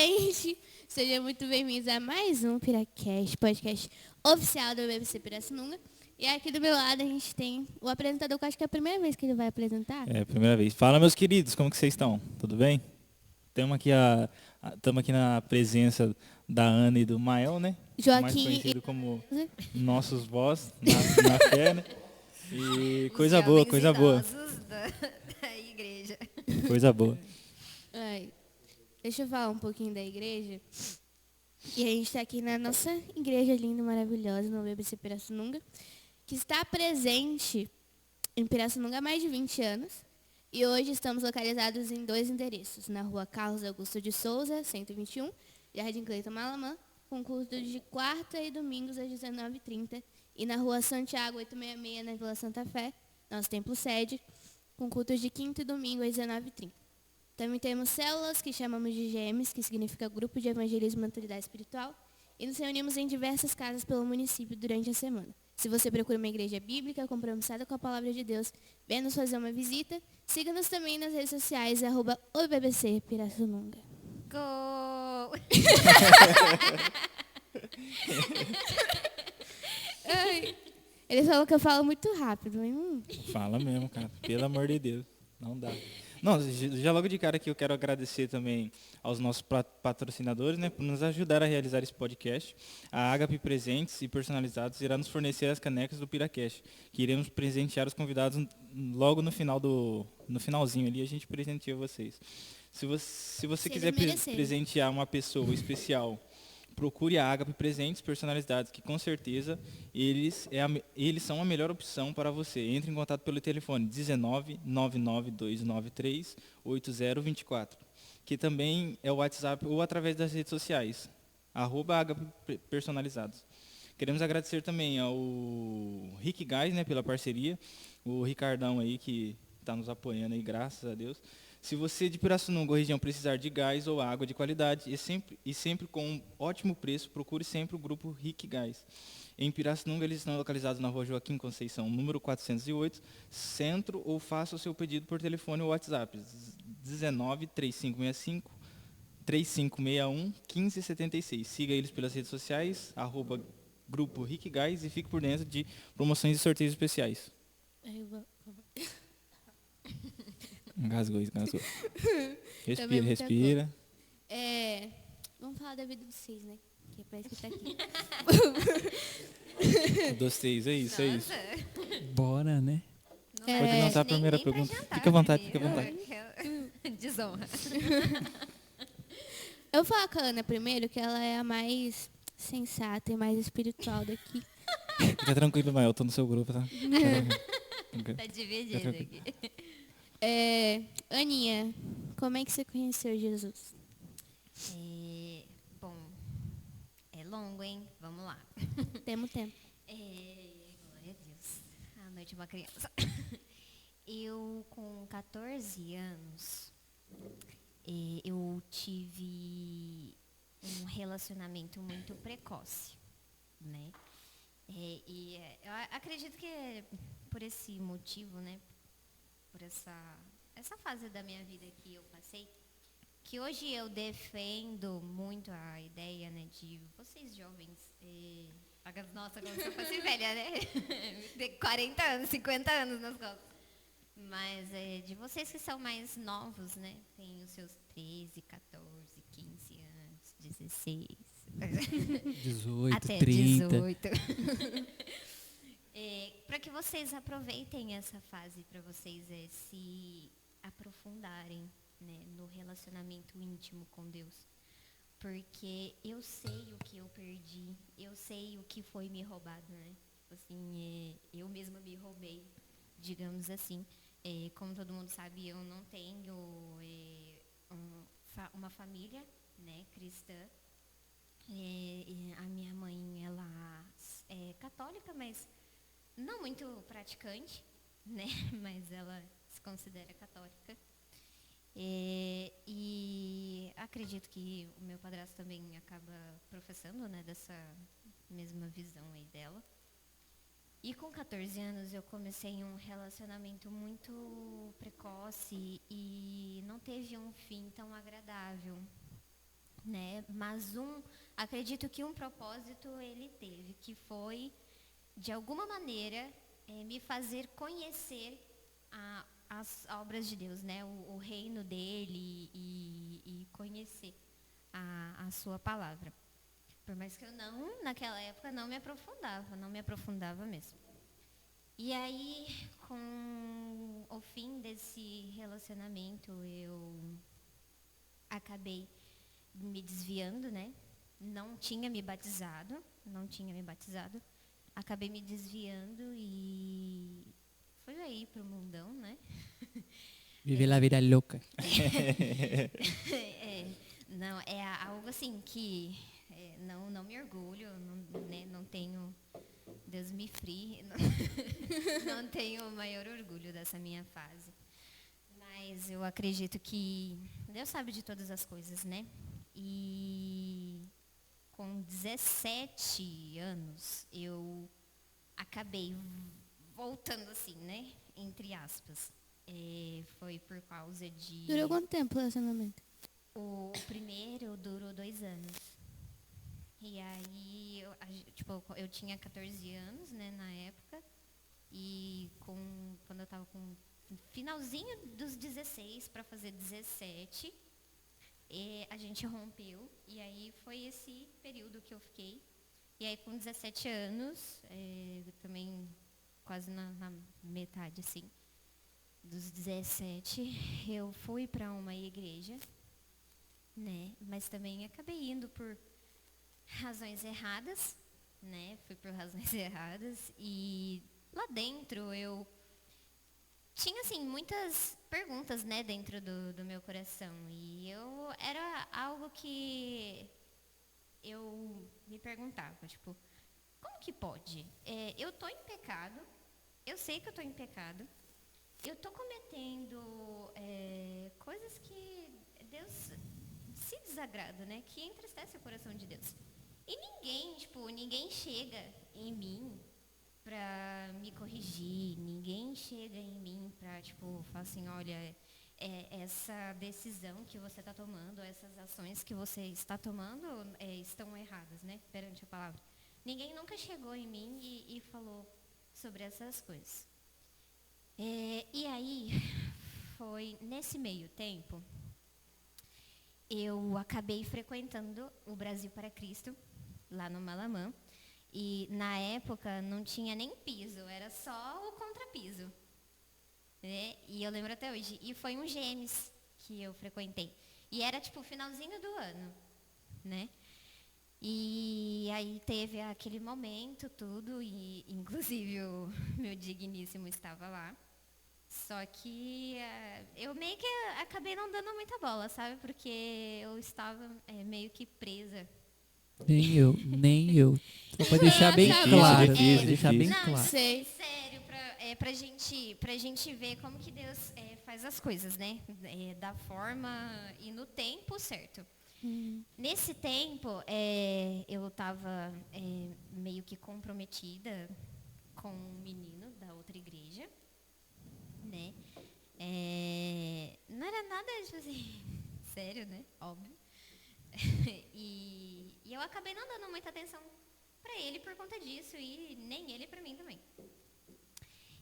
gente! Sejam muito bem-vindos a mais um Piracast, podcast oficial do BBC Pirassununga. E aqui do meu lado a gente tem o apresentador, que eu acho que é a primeira vez que ele vai apresentar. É a primeira vez. Fala, meus queridos, como que vocês estão? Tudo bem? Estamos aqui na presença da Ana e do Mael, né? Mais Joaquim conhecido como e... nossos vós na fé, né? E coisa boa, coisa boa. Da igreja. Coisa boa. Ai, deixa eu falar um pouquinho da igreja. E a gente está aqui na nossa igreja linda, maravilhosa, no BBC Pirassununga, que está presente em Pirassununga há mais de 20 anos. E hoje estamos localizados em 2 endereços, na rua Carlos Augusto de Souza, 121, Jardim Cleiton Malamã, com cultos de quarta e domingos às 19h30, e na rua Santiago, 866, na Vila Santa Fé, nosso templo sede, com cultos de quinta e domingo às 19h30. Também temos células, que chamamos de GEMs, que significa Grupo de Evangelismo e Maturidade Espiritual, e nos reunimos em diversas casas pelo município durante a semana. Se você procura uma igreja bíblica compromissada com a palavra de Deus, venha nos fazer uma visita. Siga-nos também nas redes sociais, @OBBC Pirassununga. Gol! Ai, ele falou que eu falo muito rápido. Fala mesmo, cara. Pelo amor de Deus. Não dá. Não, já logo de cara aqui eu quero agradecer também aos nossos patrocinadores, né, por nos ajudar a realizar esse podcast. A Agape Presentes e Personalizados irá nos fornecer as canecas do Piracast, que iremos presentear os convidados logo no finalzinho ali, a gente presenteia vocês. Se você quiser presentear uma pessoa especial, procure a Agape Presentes Personalizados, que com certeza eles são a melhor opção para você. Entre em contato pelo telefone 19 99293 8024, que também é o WhatsApp ou através das redes sociais, @Agape Personalizados. Queremos agradecer também ao Rick Gás, né, pela parceria, o Ricardão aí que está nos apoiando aí, graças a Deus. Se você de Pirassununga ou região precisar de gás ou água de qualidade e sempre com um ótimo preço, procure sempre o grupo Rick Gás. Em Pirassununga eles estão localizados na rua Joaquim Conceição, número 408, centro, ou faça o seu pedido por telefone ou WhatsApp, 19 3565 3561 1576. Siga eles pelas redes sociais, @grupo Rick Gás, e fique por dentro de promoções e sorteios especiais. Engasgou. Respira. Vamos falar da vida dos 6, né? Que parece que tá aqui. Dos 6, é isso. Bora, né? Pode lançar a primeira pergunta. Fica à vontade. Desonra. Eu vou falar com a Ana primeiro, que ela é a mais sensata e mais espiritual daqui. Fica tranquilo, Mael, eu tô no seu grupo, tá? Tá dividido aqui. Aninha, como é que você conheceu Jesus? Bom, é longo, hein? Vamos lá. Temos tempo. Glória a Deus. A noite de uma criança. Eu, com 14 anos, eu tive um relacionamento muito precoce, né? Eu acredito que é por esse motivo, né? Por essa fase da minha vida que eu passei, que hoje eu defendo muito a ideia, né, de vocês jovens, nossa, como se eu fosse velha, né? De 40 anos, 50 anos nas costas. Mas de vocês que são mais novos, né? Tem os seus 13, 14, 15 anos, 16. 18, até 30. 18. Para que vocês aproveitem essa fase, para vocês se aprofundarem, né, no relacionamento íntimo com Deus. Porque eu sei o que eu perdi, eu sei o que foi me roubado, né? Assim, eu mesma me roubei, digamos assim. Como todo mundo sabe, eu não tenho uma família, né, cristã. A minha mãe, ela é católica, mas não muito praticante, né? Mas ela se considera católica. E acredito que o meu padrasto também acaba professando, né, dessa mesma visão aí dela. E com 14 anos eu comecei um relacionamento muito precoce e não teve um fim tão agradável, né? Mas acredito que um propósito ele teve, que foi, de alguma maneira, me fazer conhecer as obras de Deus, né? O reino dele e conhecer a sua palavra. Por mais que eu naquela época, não me aprofundava mesmo. E aí, com o fim desse relacionamento, eu acabei me desviando, né? Não tinha me batizado. Acabei me desviando e fui aí pro mundão, né? Viver la vida louca. Não, é algo assim que não me orgulho, né? Não tenho, Deus me free, não tenho o maior orgulho dessa minha fase. Mas eu acredito que Deus sabe de todas as coisas, né? E com 17 anos, eu acabei voltando assim, né? Entre aspas. Foi por causa de... Durou quanto tempo o relacionamento? O primeiro durou 2 anos. E aí, eu tinha 14 anos, né, na época. E quando eu tava com finalzinho dos 16 para fazer 17, a gente rompeu. E aí foi esse período que eu fiquei. E aí com 17 anos, também quase na metade, assim, dos 17, eu fui para uma igreja, né? Mas também acabei indo por razões erradas, né? Fui por razões erradas e lá dentro eu tinha, assim, muitas perguntas, né, dentro do meu coração. E era algo que eu me perguntava, tipo, como que pode? Eu tô em pecado, eu sei que eu tô em pecado, eu tô cometendo coisas que Deus se desagrada, né, que entristece o coração de Deus. E ninguém chega em mim pra me corrigir, ninguém chega em mim pra, falar assim, olha, essa decisão que você está tomando, essas ações que você está tomando estão erradas, né, perante a palavra. Ninguém nunca chegou em mim e falou sobre essas coisas. E aí, foi nesse meio tempo, eu acabei frequentando o Brasil para Cristo, lá no Malamã. E na época não tinha nem piso, era só o contrapiso. Né? E eu lembro até hoje. E foi um Gêmeos que eu frequentei. E era tipo o finalzinho do ano, né? E aí teve aquele momento, tudo, e inclusive o meu digníssimo estava lá. Só que eu meio que acabei não dando muita bola, sabe? Porque eu estava meio que presa. Nem eu. Só pra deixar bem Tá claro. difícil, Pra deixar bem Não, claro. Sei. sério, pra gente ver como que Deus faz as coisas, né? Da forma e no tempo certo. Nesse tempo, eu estava meio que comprometida com um menino da outra igreja, né? Não era nada, tipo assim, sério, né? Óbvio. E eu acabei não dando muita atenção pra ele por conta disso e nem ele pra mim também.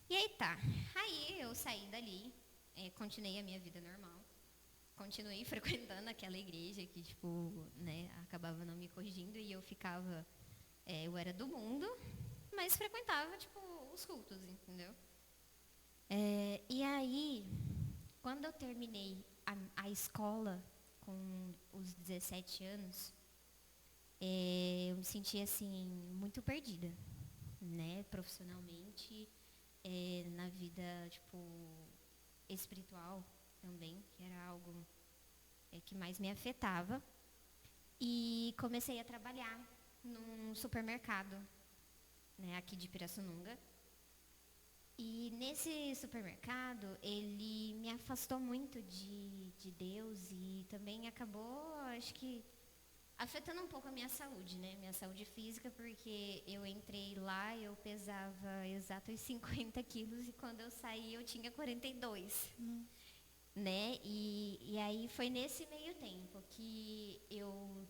E aí tá. Aí eu saí dali, continuei a minha vida normal. Continuei frequentando aquela igreja que, né, acabava não me corrigindo e eu ficava... eu era do mundo, mas frequentava, os cultos, entendeu? E aí, quando eu terminei a escola com os 17 anos, eu me senti, assim, muito perdida, né, profissionalmente, na vida, espiritual também, que era algo que mais me afetava. E comecei a trabalhar num supermercado, né, aqui de Pirassununga. E nesse supermercado, ele me afastou muito de Deus e também acabou, acho que, afetando um pouco a minha saúde, né? Minha saúde física, porque eu entrei lá, eu pesava exatos 50 quilos e quando eu saí eu tinha 42. Né? E aí foi nesse meio tempo que eu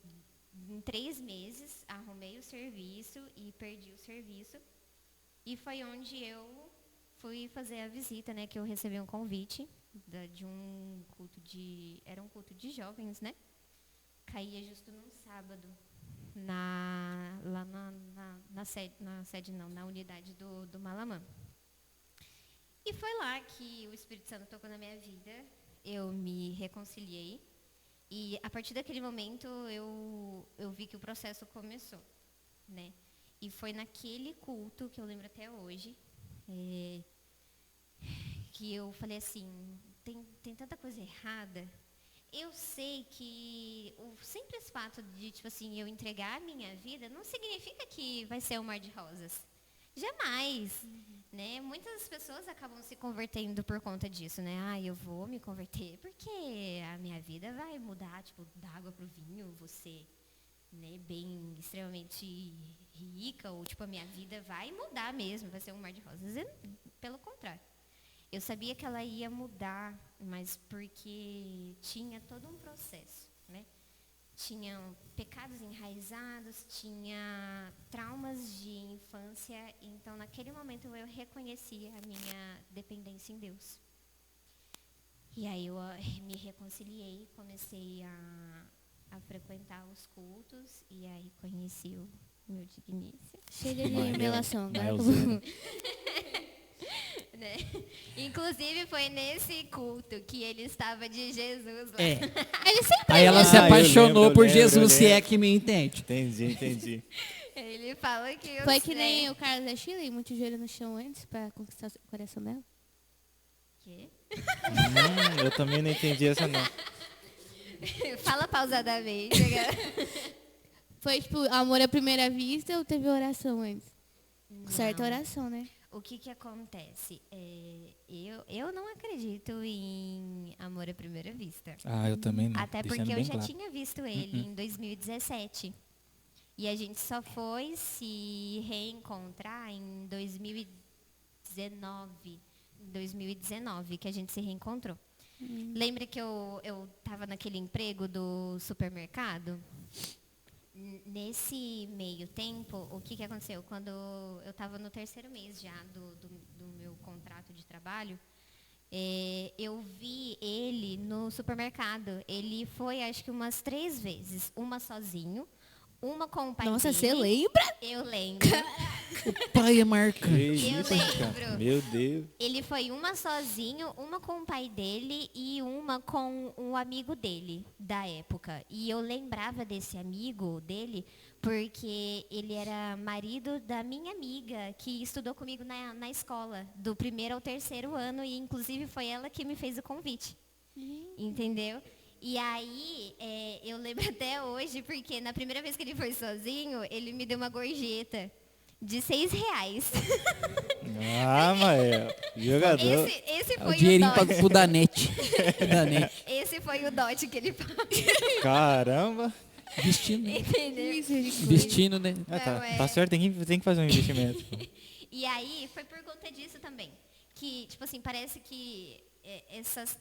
3 meses, arrumei o serviço e perdi o serviço. E foi onde eu fui fazer a visita, né? Que eu recebi um convite de um culto era um culto de jovens, né? Caía justo num sábado, lá na unidade do Malamã. E foi lá que o Espírito Santo tocou na minha vida, eu me reconciliei. E a partir daquele momento eu vi que o processo começou, né? E foi naquele culto, que eu lembro até hoje, que eu falei assim, tem tanta coisa errada. Eu sei que o simples fato de, tipo assim, eu entregar a minha vida não significa que vai ser um mar de rosas. Jamais, né? Muitas pessoas acabam se convertendo por conta disso, né? Eu vou me converter porque a minha vida vai mudar, tipo, da água pro vinho, você, né, bem, extremamente rica, ou, tipo, a minha vida vai mudar mesmo, vai ser um mar de rosas. Pelo contrário. Eu sabia que ela ia mudar, mas porque tinha todo um processo, né? Tinham pecados enraizados, tinha traumas de infância, então naquele momento eu reconheci a minha dependência em Deus. E aí eu me reconciliei, comecei a frequentar os cultos, e aí conheci o meu digníssimo. Chega de revelação agora. Né? Inclusive foi nesse culto que ele estava de Jesus lá. Ele sempre Aí ela se apaixonou por Jesus, se é que me entende. Entendi. Ele fala que foi que nem o Carlos da Chile, muito joelho no chão antes pra conquistar o coração dela. Quê? Eu também não entendi essa não. Fala pausadamente. Foi tipo, amor à primeira vista ou teve oração antes? Certa oração, né? O que acontece? Eu não acredito em amor à primeira vista. Eu também não. Até deixando porque eu bem já claro. tinha visto ele em 2017. E a gente só foi se reencontrar em 2019, que a gente se reencontrou. Lembra que eu estava naquele emprego do supermercado? Nesse meio tempo, o que aconteceu? Quando eu estava no 3º mês já do meu contrato de trabalho, eu vi ele no supermercado. Ele foi, acho que umas 3 vezes. Uma sozinho, uma com o pai Nossa, dele. você lembra? Eu lembro. O pai é marcante. Eu lembro. Meu Deus. Ele foi uma sozinho, uma com o pai dele e uma com um amigo dele da época. E eu lembrava desse amigo dele porque ele era marido da minha amiga que estudou comigo na escola, do 1º ao 3º ano, e inclusive foi ela que me fez o convite. Entendeu? E aí, eu lembro até hoje, porque na primeira vez que ele foi sozinho, ele me deu uma gorjeta de R$6. Mael, jogador. Esse O foi o dinheirinho dote. pro Danete. Esse foi o dote que ele falou. Caramba. Destino. Entendeu? Destino, né? Tá certo, tem que fazer um investimento. E aí, foi por conta disso também. Que, tipo assim, parece que esses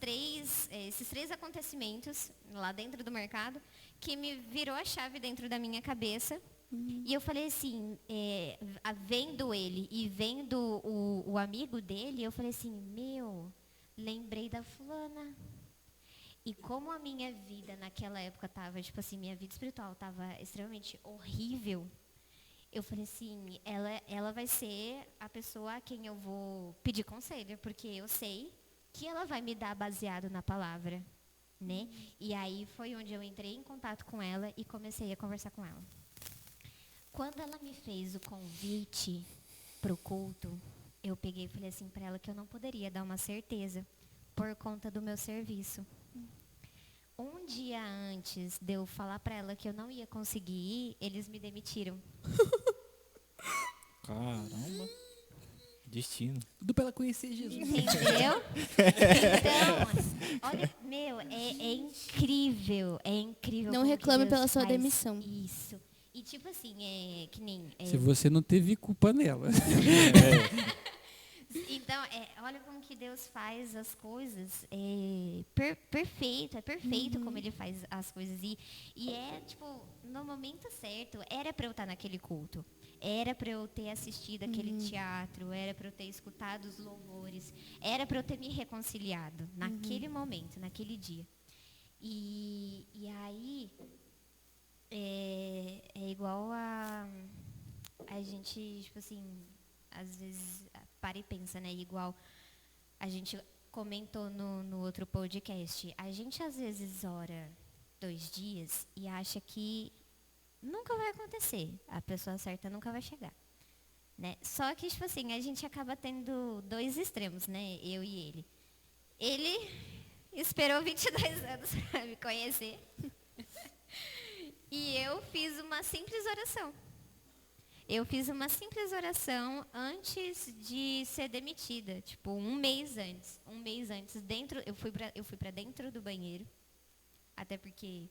3 acontecimentos lá dentro do mercado, que me virou a chave dentro da minha cabeça. E eu falei assim, vendo ele e vendo o amigo dele, eu falei assim, lembrei da fulana. E como a minha vida naquela época estava, tipo assim, minha vida espiritual estava extremamente horrível, eu falei assim, ela vai ser a pessoa a quem eu vou pedir conselho, porque eu sei que ela vai me dar baseado na palavra, né? E aí foi onde eu entrei em contato com ela e comecei a conversar com ela. Quando ela me fez o convite pro culto, eu peguei e falei assim para ela que eu não poderia dar uma certeza por conta do meu serviço. Um dia antes de eu falar para ela que eu não ia conseguir ir, eles me demitiram. Caramba. Destino. Tudo pra ela conhecer Jesus. Entendeu? Então, olha, é incrível, Não como reclame que Deus pela sua faz demissão. Isso. E tipo assim, que nem... Se você não teve culpa nela. Então, olha como que Deus faz as coisas. Perfeito, é perfeito como Ele faz as coisas. E é, tipo, no momento certo, era para eu estar naquele culto. Era para eu ter assistido aquele teatro, era para eu ter escutado os louvores, era para eu ter me reconciliado naquele momento, naquele dia. E aí, é igual a gente, tipo assim, às vezes para e pensa, né? Igual a gente comentou no outro podcast. A gente às vezes ora 2 dias e acha que nunca vai acontecer. A pessoa certa nunca vai chegar. Né? Só que, tipo assim, a gente acaba tendo 2 extremos, né? Eu e ele. Ele esperou 22 anos para me conhecer. E eu fiz uma simples oração. Eu fiz uma simples oração antes de ser demitida. Tipo, um mês antes. Eu fui para dentro do banheiro. Até porque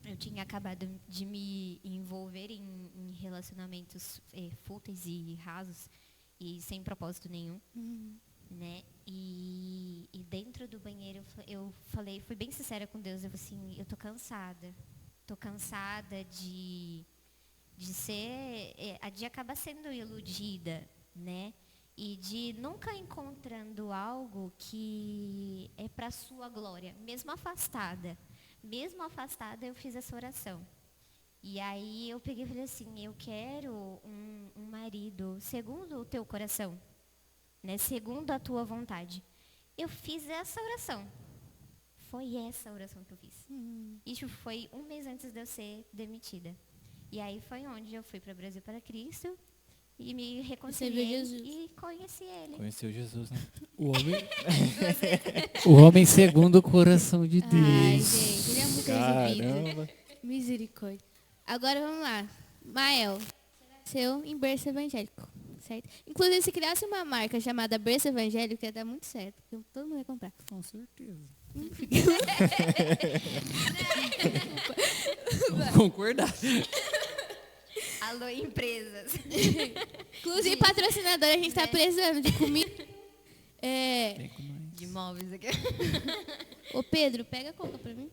eu tinha acabado de me envolver em relacionamentos fúteis e rasos. E sem propósito nenhum. Né? E dentro do banheiro eu falei, fui bem sincera com Deus. Eu falei assim, eu tô cansada. Tô cansada de acabar sendo iludida, né? E de nunca encontrando algo que é para sua glória, mesmo afastada eu fiz essa oração. E aí eu peguei e falei assim, eu quero um marido segundo o teu coração, né? Segundo a tua vontade. Eu fiz essa oração. Foi essa oração que eu fiz. Isso foi um mês antes de eu ser demitida. E aí foi onde eu fui para Brasil para Cristo e me reconciliei e conheci ele. Conheceu Jesus, né? O homem segundo o coração de Deus. Ai, gente, ele é muito Caramba. exibido. Misericórdia. Agora vamos lá. Mael, nasceu em berço evangélico, certo? Inclusive, se criasse uma marca chamada berço evangélico, ia dar muito certo. Porque todo mundo ia comprar. Com certeza. Vamos concordar. Alô, empresas. Inclusive, patrocinador, a gente está precisando de comida. Vem com nós. De imóveis aqui. Ô, Pedro, pega a coca pra mim.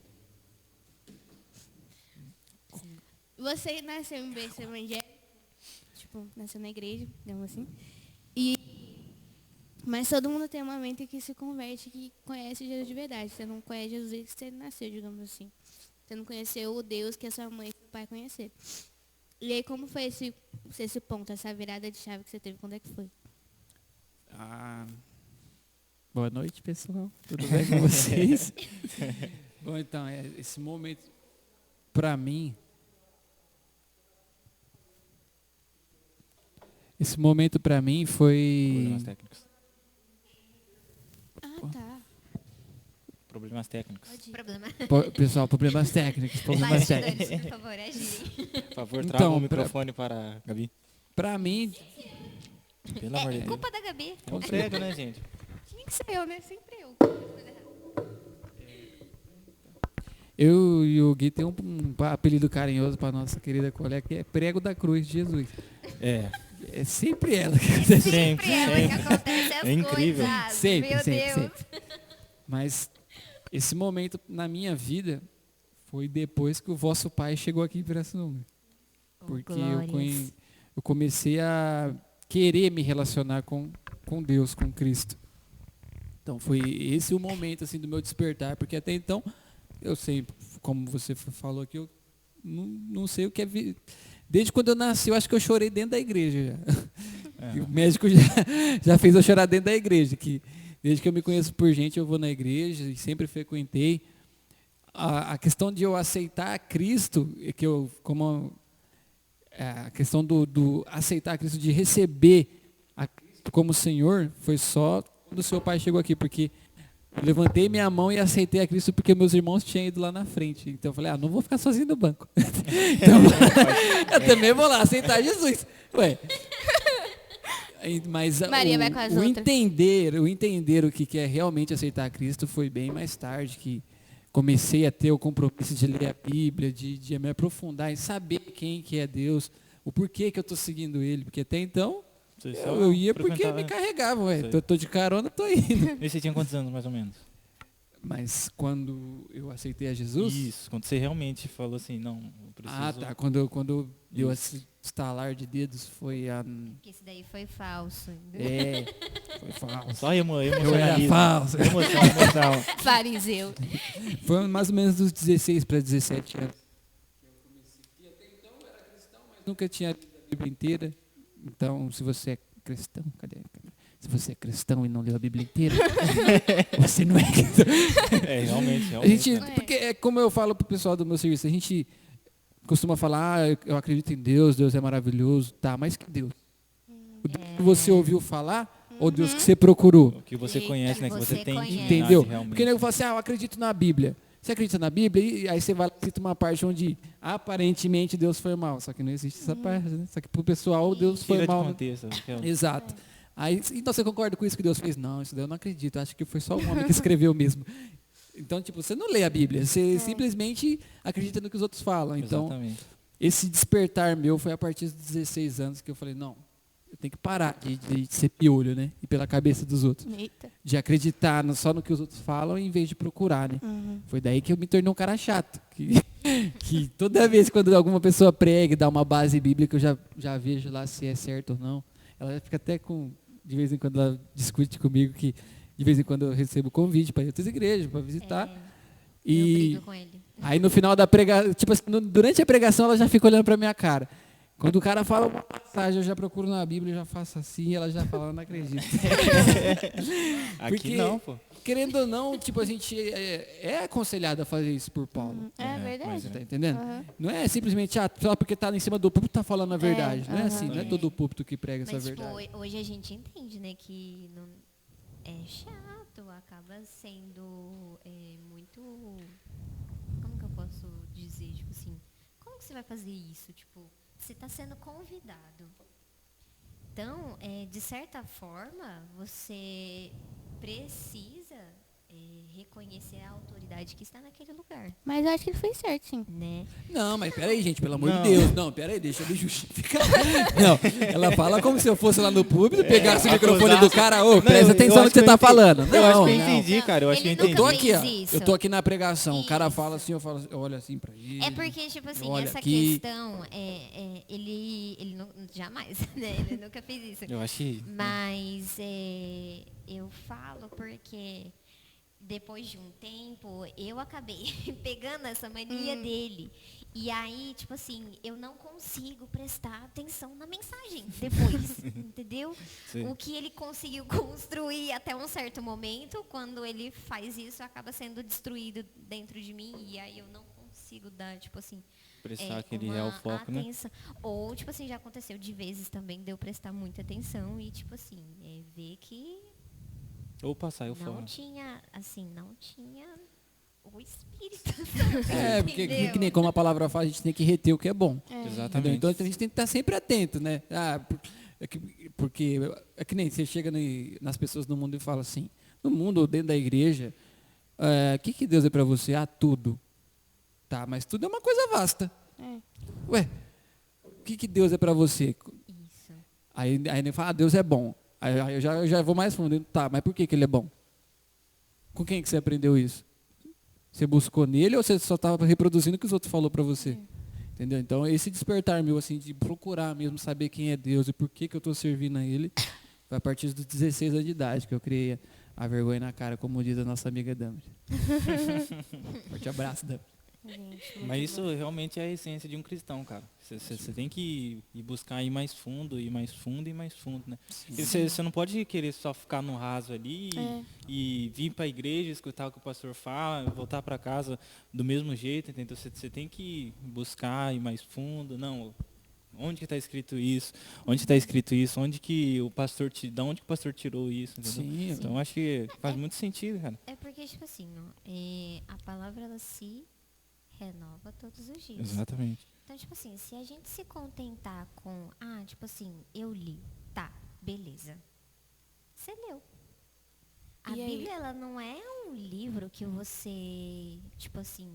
Você nasceu em berço evangélico, tipo, nasceu na igreja, digamos assim. Mas todo mundo tem um momento em que se converte, que conhece Jesus de verdade. Você não conhece Jesus desde que você nasceu, digamos assim. Você não conheceu o Deus que a sua mãe e seu pai conheceram. E aí, como foi esse ponto, essa virada de chave que você teve? Quando é que foi? Boa noite, pessoal. Tudo bem com vocês? Bom, então, esse momento, para mim... Esse momento para mim foi... Problemas técnicos. Tá. Problemas técnicos. Pessoal, problemas técnicos. Bastidores, por favor, agirem. Por favor, Então, traga o microfone para a Gabi. Para mim, Pelo amor de Deus. Culpa da Gabi. É um prego, né, gente? Tinha que ser eu, né? Sempre eu. eu e o Gui tem um apelido carinhoso para nossa querida colega, que é Prego da Cruz de Jesus. É sempre ela que acontece. Sempre ela que acontece as É incrível. coisas. Sempre, Meu sempre, Deus. sempre. Mas esse momento na minha vida foi depois que o vosso pai chegou aqui em Pirassununga. Porque eu comecei a querer me relacionar com Deus, com Cristo. Então foi esse o momento assim do meu despertar, porque até então eu sei, como você falou aqui, eu não sei o que é desde quando eu nasci, eu acho que eu chorei dentro da igreja já. O médico já fez eu chorar dentro da igreja, que desde que eu me conheço por gente, eu vou na igreja e sempre frequentei. A questão de eu aceitar Cristo, que eu a questão do aceitar Cristo, de receber a Cristo como Senhor, foi só quando o seu pai chegou aqui, porque eu levantei minha mão e aceitei a Cristo porque meus irmãos tinham ido lá na frente. Então eu falei, não vou ficar sozinho no banco. Então, eu também vou lá aceitar Jesus. Ué. Mas Maria vai com as outras. o entender o que é realmente aceitar a Cristo foi bem mais tarde, que comecei a ter o compromisso de ler a Bíblia, de me aprofundar em saber quem que é Deus, o porquê que eu estou seguindo Ele. Porque até então, Você só Eu ia porque frequentava- me carregavam, ué. Sei. Tô de carona, tô indo. E você tinha quantos anos, mais ou menos? Mas quando eu aceitei a Jesus... Isso, quando você realmente falou assim, não, eu preciso... Ah, tá. Quando deu Isso. esse estalar de dedos, foi a... Porque esse daí foi falso. É, foi falso. Só Eu era emocionalismo. falso. Emoção. Fariseu. Foi mais ou menos dos 16 para 17 anos. E até então eu era cristão, mas nunca tinha lido a Bíblia inteira. Então, se você é cristão, cadê? Se você é cristão e não leu a Bíblia inteira, você não é cristão. É, realmente. A gente, né? porque é como eu falo pro pessoal do meu serviço, a gente costuma falar, eu acredito em Deus, Deus é maravilhoso, tá, mas que Deus? O Deus que você ouviu falar ou o Deus que você procurou? O que você Eita, conhece, né? Que você você tem conhece. intimidade, Entendeu? realmente. Porque eu falo assim, eu acredito na Bíblia. Você acredita na Bíblia? E aí você vai lá e cita uma parte onde aparentemente Deus foi mal. Só que não existe essa parte, né? Só que pro pessoal Deus foi Tira de mal. Né? contexto. aquela- Exato. Aí, então você concorda com isso que Deus fez? Não, isso daí eu não acredito. Eu acho que foi só um homem que escreveu mesmo. Então, tipo, você não lê a Bíblia. Você simplesmente acredita no que os outros falam. Então, Exatamente. esse despertar meu foi a partir dos 16 anos que eu falei, não, eu tenho que parar de ser piolho, né? E pela cabeça dos outros. Eita. De acreditar só no que os outros falam em vez de procurar, né? Foi daí que eu me tornei um cara chato. Que toda vez quando alguma pessoa prega e dá uma base bíblica, eu já vejo lá se é certo ou não. Ela fica até com... De vez em quando ela discute comigo que de vez em quando eu recebo convite para ir a outras igrejas, para visitar. Eu E brigo com ele. aí no final da pregação, tipo assim, durante a pregação ela já fica olhando para minha cara. Quando o cara fala uma passagem, eu já procuro na Bíblia, eu já faço assim, e ela já fala, eu não acredito. Aqui Porque- não, pô. Querendo ou não, tipo, a gente é aconselhado a fazer isso por Paulo. É verdade. Você tá entendendo? Aham. Não é simplesmente, só porque tá em cima do púlpito tá falando a verdade. Não é aham. assim, não é todo o púlpito que prega essa Mas, tipo, verdade. hoje a gente entende, né, que não é chato, acaba sendo muito... Como que eu posso dizer? Tipo assim, como que você vai fazer isso? Tipo, você está sendo convidado. Então, de certa forma, você precisa reconhecer a autoridade que está naquele lugar, Mas eu acho que ele fez certo, sim. né? Não, mas peraí, gente, pelo amor Não. de Deus. Não, peraí, deixa eu me justificar. Não, ela fala como se eu fosse lá no público, pegasse o microfone do cara, ô, presta atenção no que você tá falando. Eu acho Não, que eu não. entendi, cara. Eu acho que eu Ele entendi. Eu tô nunca aqui, ó. fez isso. Eu tô aqui na pregação. O cara Isso. fala assim, eu olho assim pra ele. É porque, tipo assim, olha essa aqui. questão, ele não, jamais, né? Ele nunca fez isso. Eu acho que... Mas eu falo porque depois de um tempo eu acabei pegando essa mania dele. E aí, tipo assim, eu não consigo prestar atenção na mensagem depois, entendeu? Sim. O que ele conseguiu construir até um certo momento, quando ele faz isso, acaba sendo destruído dentro de mim. E aí eu não consigo dar, tipo assim, Prestar aquele uma real foco, né? atenção. Ou, tipo assim, já aconteceu de vezes também de eu prestar muita atenção e, tipo assim, ver que Ou passar eu não fora. tinha, assim, não tinha o espírito. É, porque entendeu? que nem como a palavra fala, a gente tem que reter o que é bom. Entendeu? Exatamente. Então a gente tem que estar sempre atento, né? Porque é que nem você chega nas pessoas no mundo e fala assim, no mundo ou dentro da igreja, o que Deus é para você? Ah, tudo. Tá, mas tudo é uma coisa vasta. Ué, o que Deus é para você? Isso. Aí ele fala, Deus é bom. Aí eu já vou mais fundo. Tá, mas por que ele é bom? Com quem que você aprendeu isso? Você buscou nele ou você só estava reproduzindo o que os outros falaram para você? Entendeu? Então, esse despertar meu, assim, de procurar mesmo saber quem é Deus e por que eu estou servindo a Ele, foi a partir dos 16 anos de idade que eu criei a vergonha na cara, como diz a nossa amiga Dami. Forte abraço, Dami. Gente, muito Mas isso bom. realmente é a essência de um cristão, cara. Você tem que ir buscar ir mais fundo, ir mais fundo e mais fundo, né? Você não pode querer só ficar no raso ali e vir para a igreja, escutar o que o pastor fala, voltar para casa do mesmo jeito, entendeu? Você tem que buscar ir mais fundo. Não, onde que está escrito isso? Onde está escrito isso? Onde que o pastor da onde que o pastor tirou isso? Entendeu? Sim, Então acho que faz muito sentido, cara. É porque, tipo assim, a palavra, ela se renova todos os dias. Exatamente. Então, tipo assim, se a gente se contentar com, tipo assim, eu li, tá, beleza. Você leu. A E aí? Bíblia, ela não é um livro que você, tipo assim,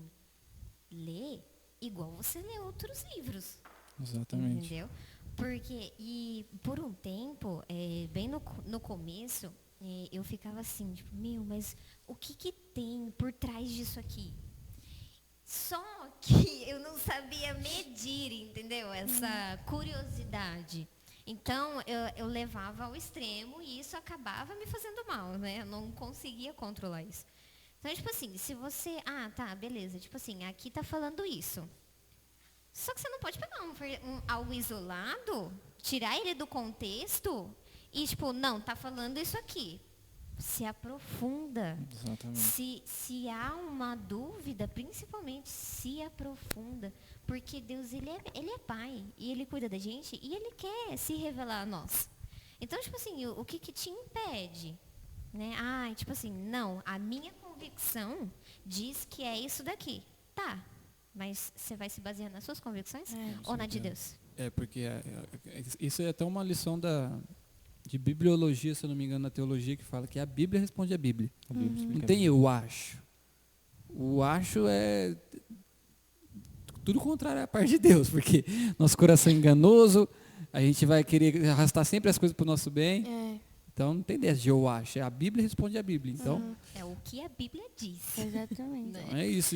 lê igual você lê outros livros. Exatamente. Entendeu? Porque, e por um tempo, bem no começo, eu ficava assim, tipo, mas o que tem por trás disso aqui? Só que eu não sabia medir, entendeu? Essa curiosidade. Então, eu levava ao extremo e isso acabava me fazendo mal, né? Eu não conseguia controlar isso. Então, tipo assim, se você... tá, beleza. Tipo assim, aqui tá falando isso. Só que você não pode pegar algo isolado, tirar ele do contexto e, tipo, não, tá falando isso aqui. Se aprofunda. Exatamente. Se há uma dúvida, principalmente se aprofunda. Porque Deus, ele é pai. E ele cuida da gente e ele quer se revelar a nós. Então, tipo assim, o que te impede? Né? Tipo assim, não, a minha convicção diz que é isso daqui. Tá, mas você vai se basear nas suas convicções ou na de Deus? Porque isso é até uma lição de bibliologia, se eu não me engano, na teologia, que fala que a Bíblia responde a Bíblia. Não tem eu acho. O acho é tudo contrário à parte de Deus, porque nosso coração é enganoso, a gente vai querer arrastar sempre as coisas para o nosso bem. Então não tem dessa de eu acho. A Bíblia responde a Bíblia. Então, é o que a Bíblia diz. Exatamente. Então, é isso.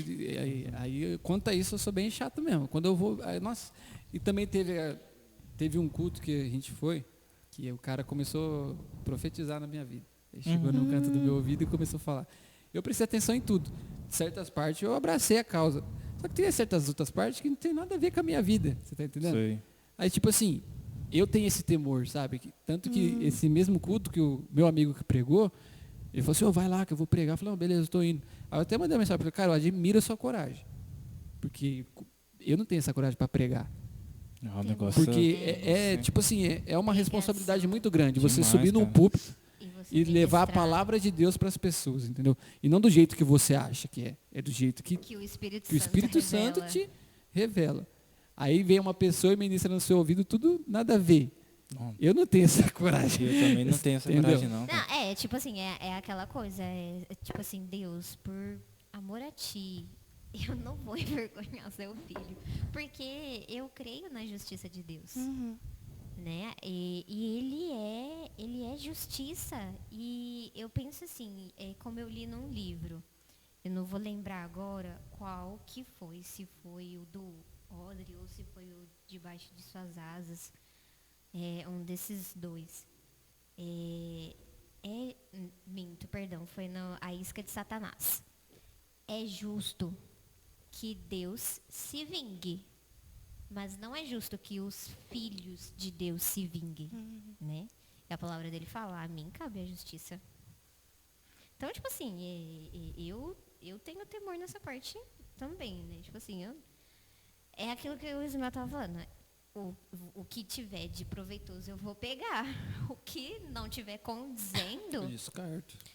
Aí, quanto a isso, eu sou bem chato mesmo. Quando eu vou. Nossa, e também teve um culto que a gente foi, que o cara começou a profetizar na minha vida. Ele chegou no canto do meu ouvido e começou a falar. Eu prestei atenção em tudo. Certas partes eu abracei a causa. Só que tem certas outras partes que não tem nada a ver com a minha vida. Você tá entendendo? Sei. Aí, tipo assim, eu tenho esse temor, sabe? Tanto que esse mesmo culto que o meu amigo que pregou, ele falou assim, vai lá que eu vou pregar. Eu falei, beleza, eu estou indo. Aí eu até mandei uma mensagem para ele, cara, eu admiro a sua coragem. Porque eu não tenho essa coragem para pregar. O negócio Porque tipo assim, é uma responsabilidade muito grande. Você Demais, subir num cara. púlpito e levar a palavra de Deus para as pessoas, entendeu? E não do jeito que você acha que é. É do jeito que o Espírito, o Espírito Santo te revela. Aí vem uma pessoa e ministra no seu ouvido tudo nada a ver. Não. Eu não tenho essa coragem. Eu também não tenho essa coragem, não. Não, tipo assim, é aquela coisa, tipo assim, Deus, por amor a ti, eu não vou envergonhar seu filho, porque eu creio na justiça de Deus, né? E ele é justiça. E eu penso assim, como eu li num livro, eu não vou lembrar agora qual que foi, se foi o do Audrey ou se foi o Debaixo de Suas Asas, um desses dois. Minto, perdão, foi A Isca de Satanás. É justo que Deus se vingue, mas não é justo que os filhos de Deus se vinguem, né? E a palavra dele fala, a mim cabe a justiça. Então, tipo assim, eu tenho temor nessa parte também, né? Tipo assim, é aquilo que o Ismael estava falando, né? O que tiver de proveitoso eu vou pegar. O que não tiver condizendo,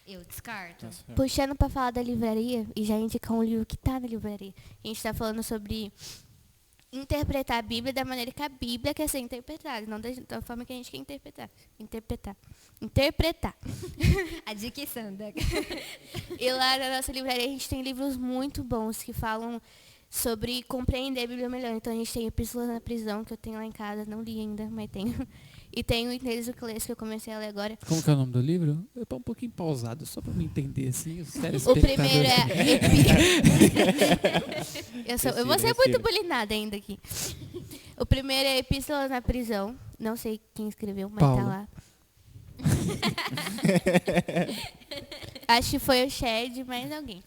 eu descarto. Puxando para falar da livraria, e já indicar um livro que está na livraria. A gente está falando sobre interpretar a Bíblia da maneira que a Bíblia quer ser interpretada, não da forma que a gente quer interpretar. A dicção da... E lá na nossa livraria a gente tem livros muito bons que falam sobre compreender a Bíblia melhor. Então a gente tem Epístolas na Prisão, que eu tenho lá em casa, não li ainda, mas tenho. E tem o Entende o que Lês, que eu comecei a ler agora. Como que é o nome do livro? É um pouquinho pausado, só para me entender, assim. O primeiro eu vou ser muito bulinada ainda aqui. O primeiro é Epístolas na Prisão. Não sei quem escreveu, mas Paulo. tá lá. Acho que foi o Shed, mais alguém.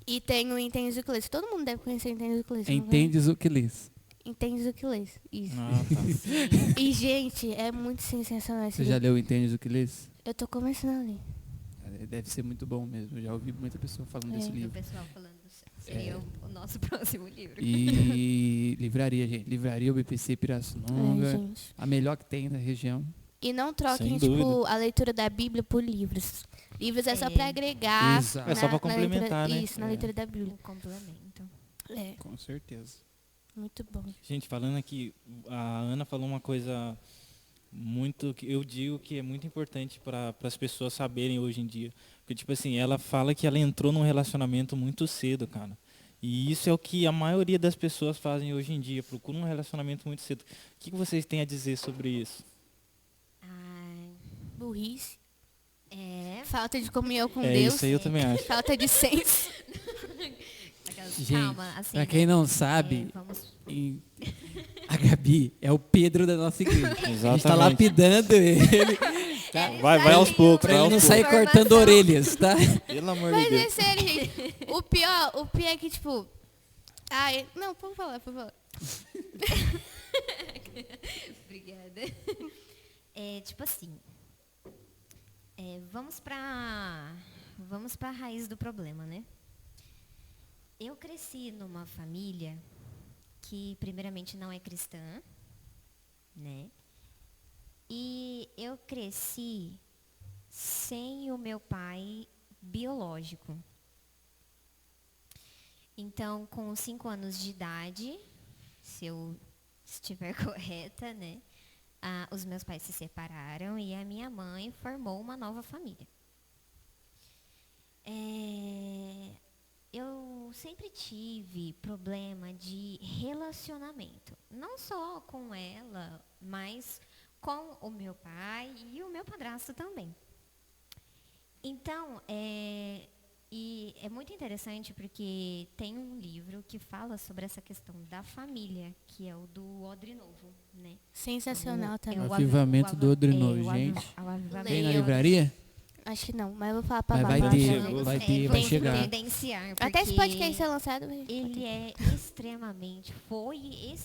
E tem o Entendes o que Lês. Todo mundo deve conhecer o Entendes o que Lês. Entendes o que lês. Entendes o que Lês. Isso. Tá. E, gente, é muito sensacional esse Você já livro. leu Entendes o que lês? Eu tô começando a ler. Deve ser muito bom mesmo. Eu já ouvi muita pessoa falando desse O livro. pessoal falando seria o nosso próximo livro. E livraria, gente. Livraria UBPC Pirassununga. Gente. A melhor que tem na região. E não troquem, Sem tipo, dúvida. a leitura da Bíblia por livros. Livros é só pra agregar. Exato. É só pra na complementar, leitura, né? Isso, na leitura da Bíblia. Um complemento. É, Com certeza. muito bom. Gente, falando aqui, a Ana falou uma coisa muito que eu digo que é muito importante para as pessoas saberem hoje em dia. Porque, tipo assim, ela fala que ela entrou num relacionamento muito cedo, cara. E isso é o que a maioria das pessoas fazem hoje em dia, procuram um relacionamento muito cedo. O que vocês têm a dizer sobre isso? Ai, Burrice. é. Falta de comunhão com É Deus. isso aí, eu também acho. Falta de senso. Gente, Calma, assim. pra quem não sabe, Vamos. a Gabi é o Pedro da nossa igreja. A gente tá Exatamente. lapidando ele Vai aos poucos, pra vai ele aos não sair poucos. cortando orelhas, tá? Pelo amor de Mas é Deus. sério, gente. O pior é que, tipo... Ai, não, por favor. Obrigada. Tipo assim. Vamos pra raiz do problema, né? Eu cresci numa família que, primeiramente, não é cristã, né? E eu cresci sem o meu pai biológico. Então, com 5 anos de idade, se eu estiver correta, né? Os meus pais se separaram e a minha mãe formou uma nova família. Eu sempre tive problema de relacionamento, não só com ela, mas com o meu pai e o meu padrasto também. Então, e é muito interessante porque tem um livro que fala sobre essa questão da família, que é o do Odre Novo, né? Sensacional também. O Avivamento do Odre Novo, gente. Tem na Leia. livraria? Acho que não, mas eu vou falar pra Mas vai Babá. ter, chegou. vai chegar. Tendenciar, Até esse porque podcast ser lançado. ele é extremamente,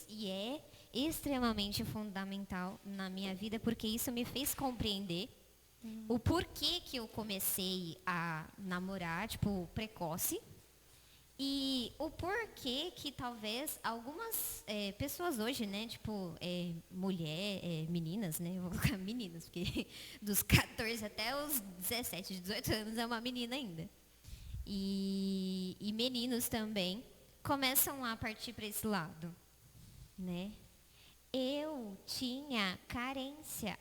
e é extremamente fundamental na minha vida, porque isso me fez compreender o porquê que eu comecei a namorar, tipo, precoce, e o porquê que talvez algumas pessoas hoje, né, tipo, meninas, né, eu vou colocar meninas, porque dos 14 até os 17, 18 anos é uma menina ainda. E meninos também começam a partir para esse lado, né? Eu tinha carência,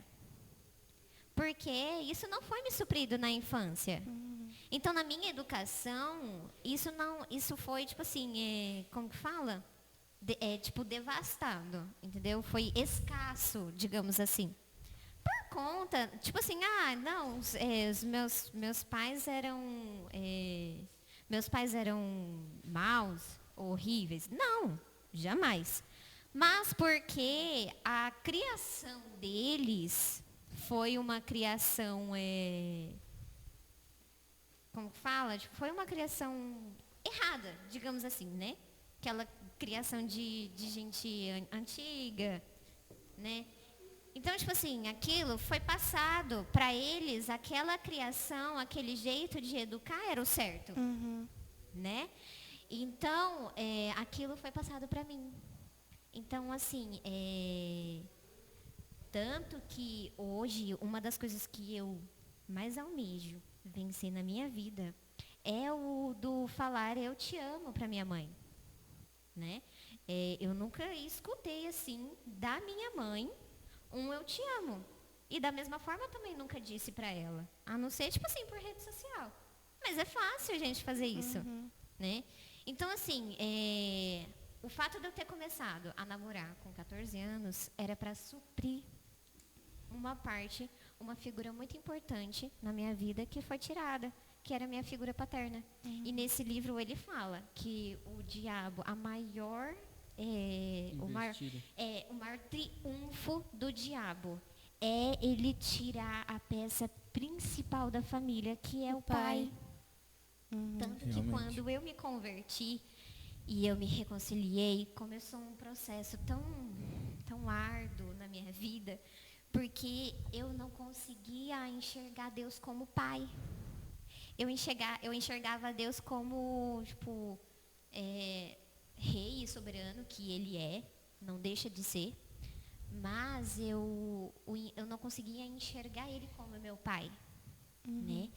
porque isso não foi me suprido na infância. Então, na minha educação, isso foi, tipo assim, como que fala? Tipo, devastado, entendeu? Foi escasso, digamos assim. Por conta, tipo assim, os meus pais eram, maus, horríveis. Não, jamais. Mas porque a criação deles foi uma criação, como que fala? Tipo, foi uma criação errada, digamos assim, né? Aquela criação de gente antiga, né? Então, tipo assim, aquilo foi passado para eles, aquela criação, aquele jeito de educar era o certo, né? Então, aquilo foi passado para mim. Então, assim, tanto que hoje, uma das coisas que eu mais almejo vencer na minha vida é o do falar eu te amo para minha mãe, né? Eu nunca escutei assim da minha mãe eu te amo. E da mesma forma também nunca disse para ela, a não ser tipo assim por rede social. Mas é fácil a gente fazer isso, né? Então assim, o fato de eu ter começado a namorar com 14 anos era para suprir uma figura muito importante na minha vida que foi tirada, que era a minha figura paterna. E nesse livro ele fala que o diabo, o maior triunfo do diabo é ele tirar a peça principal da família, que é o pai. Tanto que Realmente. quando eu me converti e eu me reconciliei, começou um processo tão árduo na minha vida, porque eu não conseguia enxergar Deus como pai. Eu enxergava Deus como, tipo, rei e soberano, que ele não deixa de ser, mas eu não conseguia enxergar ele como meu pai, né?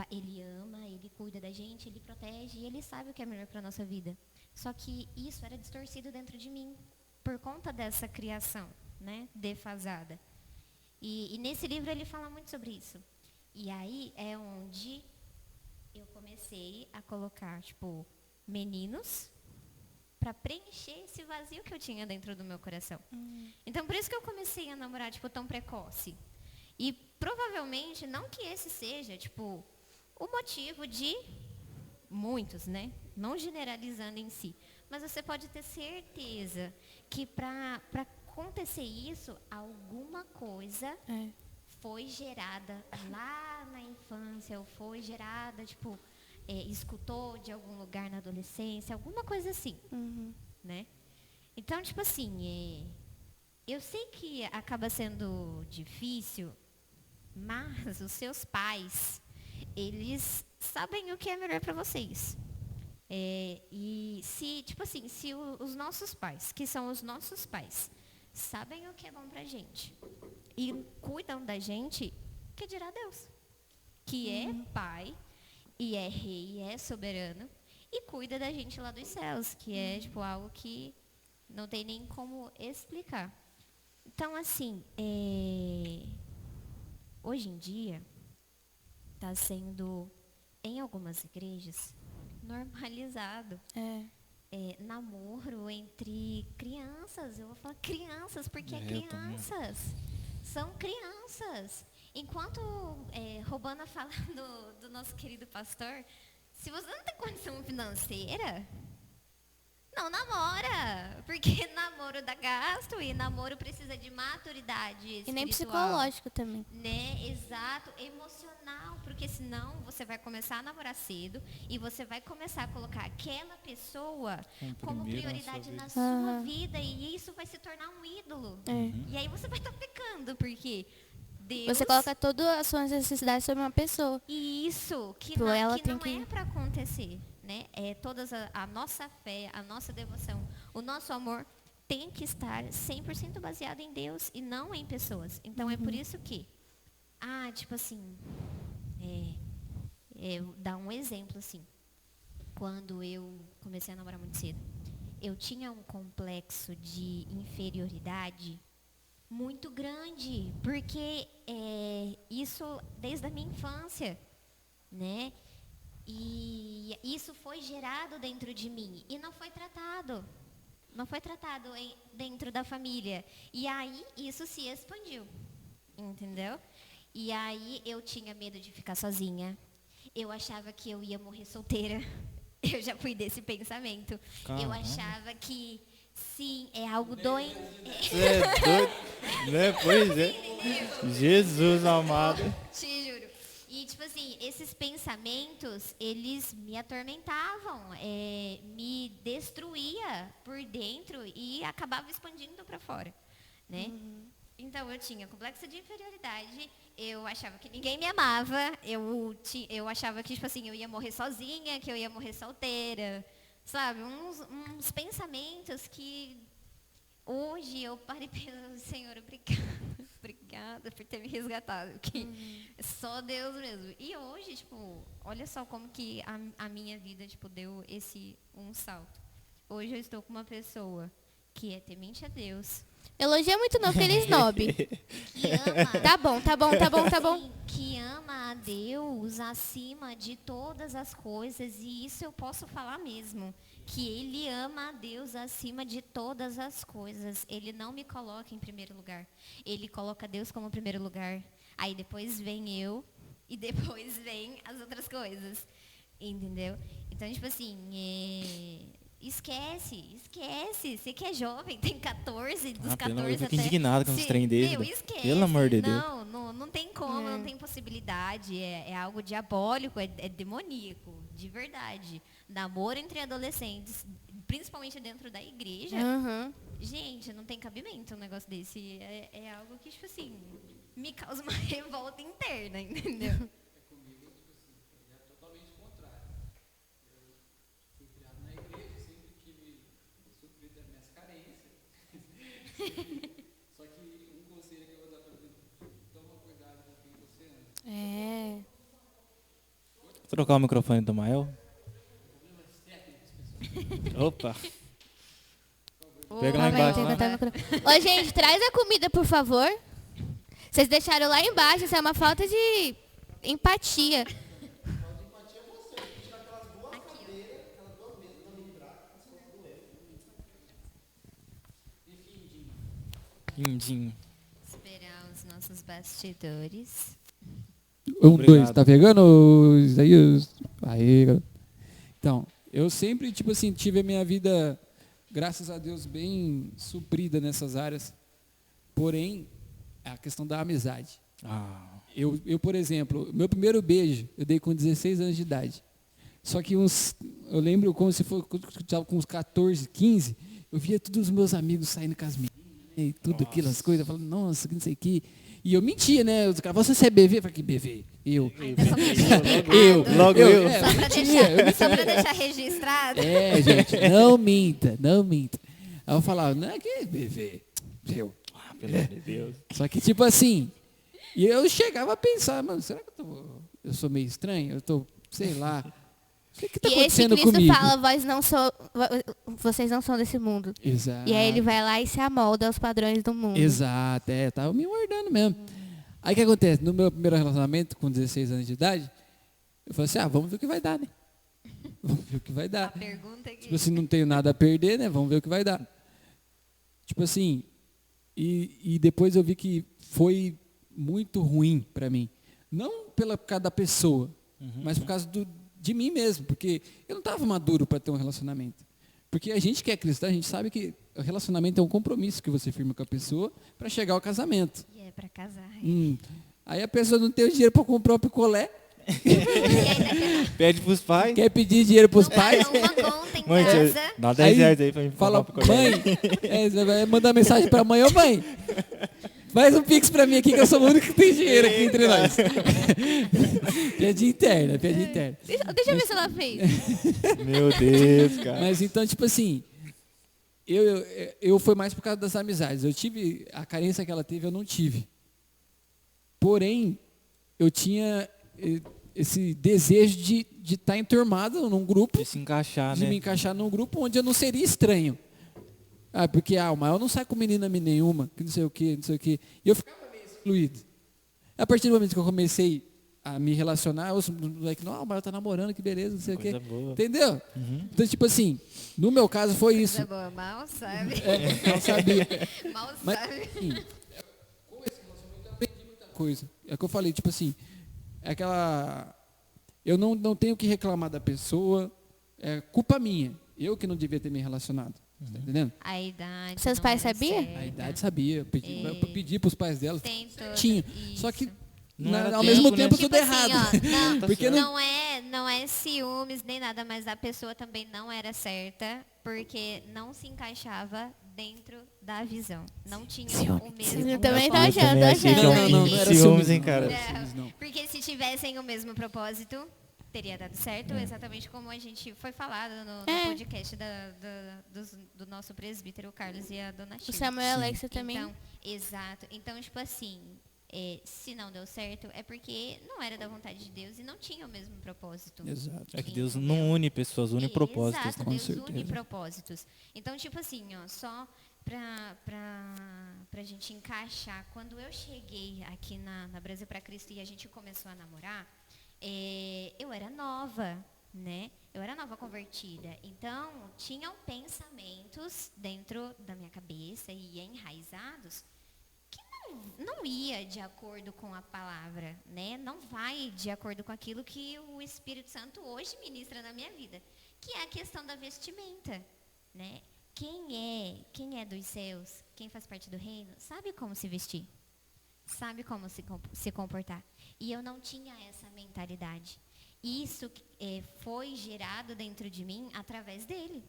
Ele ama, ele cuida da gente, ele protege, e ele sabe o que é melhor para a nossa vida. Só que isso era distorcido dentro de mim, por conta dessa criação, né, defasada. E nesse livro ele fala muito sobre isso. E aí é onde eu comecei a colocar, tipo, meninos para preencher esse vazio que eu tinha dentro do meu coração. Então, por isso que eu comecei a namorar, tipo, tão precoce. E provavelmente, não que esse seja, tipo, o motivo de muitos, né? Não generalizando em si. Mas você pode ter certeza que para acontecer isso, alguma coisa foi gerada lá na infância, ou foi gerada, tipo, escutou de algum lugar na adolescência, alguma coisa assim, né? Então, tipo assim, eu sei que acaba sendo difícil, mas os seus pais, eles sabem o que é melhor para vocês. E se, tipo assim, se os nossos pais, que são os nossos pais, sabem o que é bom pra gente e cuidam da gente, que dirá Deus, que é pai e é rei, e é soberano e cuida da gente lá dos céus, que é tipo algo que não tem nem como explicar. Então, assim, hoje em dia está sendo, em algumas igrejas, normalizado namoro entre crianças. Eu vou falar crianças, porque crianças. São crianças. Enquanto Robana fala do nosso querido pastor, se você não tem condição financeira, não namora. Porque namoro dá gasto e namoro precisa de maturidade espiritual. E nem psicológico também. Né? Exato, emocional. Porque senão você vai começar a namorar cedo e você vai começar a colocar aquela pessoa como prioridade na sua vida. E isso vai se tornar um ídolo. E aí você vai estar pecando, porque Deus... Você coloca todas as suas necessidades sobre uma pessoa. Isso, que Pô, não que... é para acontecer. Né? A nossa fé, a nossa devoção, o nosso amor tem que estar 100% baseado em Deus e não em pessoas. Então é por isso que, tipo assim, dar um exemplo assim. Quando eu comecei a namorar muito cedo, eu tinha um complexo de inferioridade muito grande, porque isso desde a minha infância, né? E isso foi gerado dentro de mim e não foi tratado. Não foi tratado dentro da família. E aí isso se expandiu, entendeu? E aí eu tinha medo de ficar sozinha. Eu achava que eu ia morrer solteira. Eu já fui desse pensamento. Caramba. Eu achava que, sim, é algo doente. Você é doido, né? Pois é. Jesus amado. Te juro. E, tipo assim, esses pensamentos, eles me atormentavam, me destruía por dentro e acabava expandindo para fora, né? Então, eu tinha complexo de inferioridade, eu achava que ninguém me amava, eu achava que, tipo assim, eu ia morrer sozinha, que eu ia morrer solteira, sabe? Uns pensamentos que hoje eu parei e penso, Senhor, obrigada por ter me resgatado, porque é só Deus mesmo. E hoje, tipo, olha só como que a minha vida, tipo, deu um salto. Hoje eu estou com uma pessoa que é temente a Deus. Elogia muito não, porque ele é snob. Que ama... Tá bom. Que ama a Deus acima de todas as coisas. E isso eu posso falar mesmo. Que ele ama a Deus acima de todas as coisas. Ele não me coloca em primeiro lugar. Ele coloca Deus como primeiro lugar. Aí depois vem eu. E depois vem as outras coisas. Entendeu? Então, tipo assim... Esquece. Você que é jovem, tem 14, dos 14 eu fico até... indignado com os trem dele. Esquece. Pelo amor de Deus. Não tem como, não tem possibilidade. É algo diabólico, é demoníaco, de verdade. Namoro entre adolescentes, principalmente dentro da igreja. Gente, não tem cabimento um negócio desse. É algo que, tipo assim, me causa uma revolta interna, entendeu? Só que um conselho que eu vou dar para você, toma cuidado com quem você anda. Vou trocar o microfone do Mael. Opa. Pega lá embaixo. Ô, gente, traz a comida, por favor. Vocês deixaram lá embaixo, isso é uma falta de empatia. Lindinho. Esperar os nossos bastidores. 1, Obrigado. 2, tá pegando, Isaías? Aí, galera. Então, eu sempre, tipo assim, tive a minha vida, graças a Deus, bem suprida nessas áreas. Porém, a questão da amizade. Eu, por exemplo, meu primeiro beijo, eu dei com 16 anos de idade. Só que eu lembro como se fosse, quando eu estava com uns 14, 15, eu via todos os meus amigos saindo com as meninas e tudo aquelas coisas, falando, nossa, que não sei o que. E eu mentia, né? Os caras, você é BV? Eu falei, que BV? Eu. Logo eu. Só pra deixar registrado. É, gente, não minta. Aí eu falava, não, que é BV? Eu. Pelo amor de Deus. Só que, tipo assim, e eu chegava a pensar, mano, será que eu sou meio estranho? Eu tô, sei lá. O que tá E esse acontecendo Cristo comigo? fala, vocês não são desse mundo. Exato. E aí ele vai lá e se amolda aos padrões do mundo. Exato, tava me mordendo mesmo. Aí o que acontece? No meu primeiro relacionamento, com 16 anos de idade, eu falei assim, vamos ver o que vai dar, né? Vamos ver o que vai A dar. pergunta aqui. Tipo assim, não tenho nada a perder, né? Vamos ver o que vai dar. Tipo assim, e depois eu vi que foi muito ruim para mim. Não por causa da pessoa, mas por causa de mim mesmo. Porque eu não estava maduro para ter um relacionamento. Porque a gente que é cristão, a gente sabe que o relacionamento é um compromisso que você firma com a pessoa para chegar ao casamento. E é pra casar. Aí a pessoa não tem o dinheiro para comprar o picolé, E ainda Pede pros pais. quer pedir dinheiro para os não pais. paga uma conta em Mãe, casa. dá 10 reais aí pra mim Fala, comprar um picolé. mãe, você vai mandar mensagem pra mãe, ô mãe, faz um pix pra mim aqui que eu sou o único que tem dinheiro aqui entre nós. Piadinha interna. Deixa eu ver se ela fez. Meu Deus, cara. Mas então, tipo assim, eu foi mais por causa das amizades. Eu tive, a carência que ela teve, eu não tive. Porém, eu tinha esse desejo de estar enturmado num grupo, De se encaixar, de né? me encaixar num grupo onde eu não seria estranho. Porque o Mael não sai com menina nenhuma, que não sei o quê. E eu ficava meio excluído. A partir do momento que eu comecei a me relacionar, os moleques, não, o Mael tá namorando, que beleza, não sei o quê. Coisa boa. Entendeu? Então, tipo assim, no meu caso foi isso. Coisa boa, mal sabe. Não sabia. Mal Mas, sabe. assim, com esse relacionamento eu aprendi muita coisa. É o que eu falei, tipo assim, é aquela... Eu não tenho que reclamar da pessoa, é culpa minha. Eu que não devia ter me relacionado. Tá entendendo? A idade. Seus não pais era sabiam? certa. A idade sabia. Eu pedi para os pais dela. Tem todo Certinho. Só que, isso. Não era ao tempo, mesmo né? tempo, Tipo tudo assim, errado. ó, não, Porque não é ciúmes nem nada, mas a pessoa também não era certa, porque não se encaixava dentro da visão. Não tinha o mesmo. Eu também tô Eu também achei que achando. Não era ciúmes, ciúmes, hein, não. cara. Não, porque se tivessem o mesmo propósito, teria dado certo, exatamente como a gente foi falado no podcast do nosso presbítero Carlos e a dona O Chico. Samuel e a Alexa também. Então, exato. Então, tipo assim, se não deu certo, é porque não era da vontade de Deus e não tinha o mesmo propósito. Exato. É que Deus não une pessoas, une propósitos. Exato, Né? Deus une certeza. propósitos. Então, tipo assim, ó, só pra gente encaixar, quando eu cheguei aqui na Brasil para Cristo e a gente começou a namorar, eu era nova, né? Eu era nova convertida. Então, tinham pensamentos dentro da minha cabeça e enraizados que não ia de acordo com a palavra, né? Não vai de acordo com aquilo que o Espírito Santo hoje ministra na minha vida, que é a questão da vestimenta, né? Quem é dos céus, quem faz parte do reino, sabe como se vestir, sabe como se comportar. E eu não tinha essa mentalidade. Isso foi gerado dentro de mim através dele.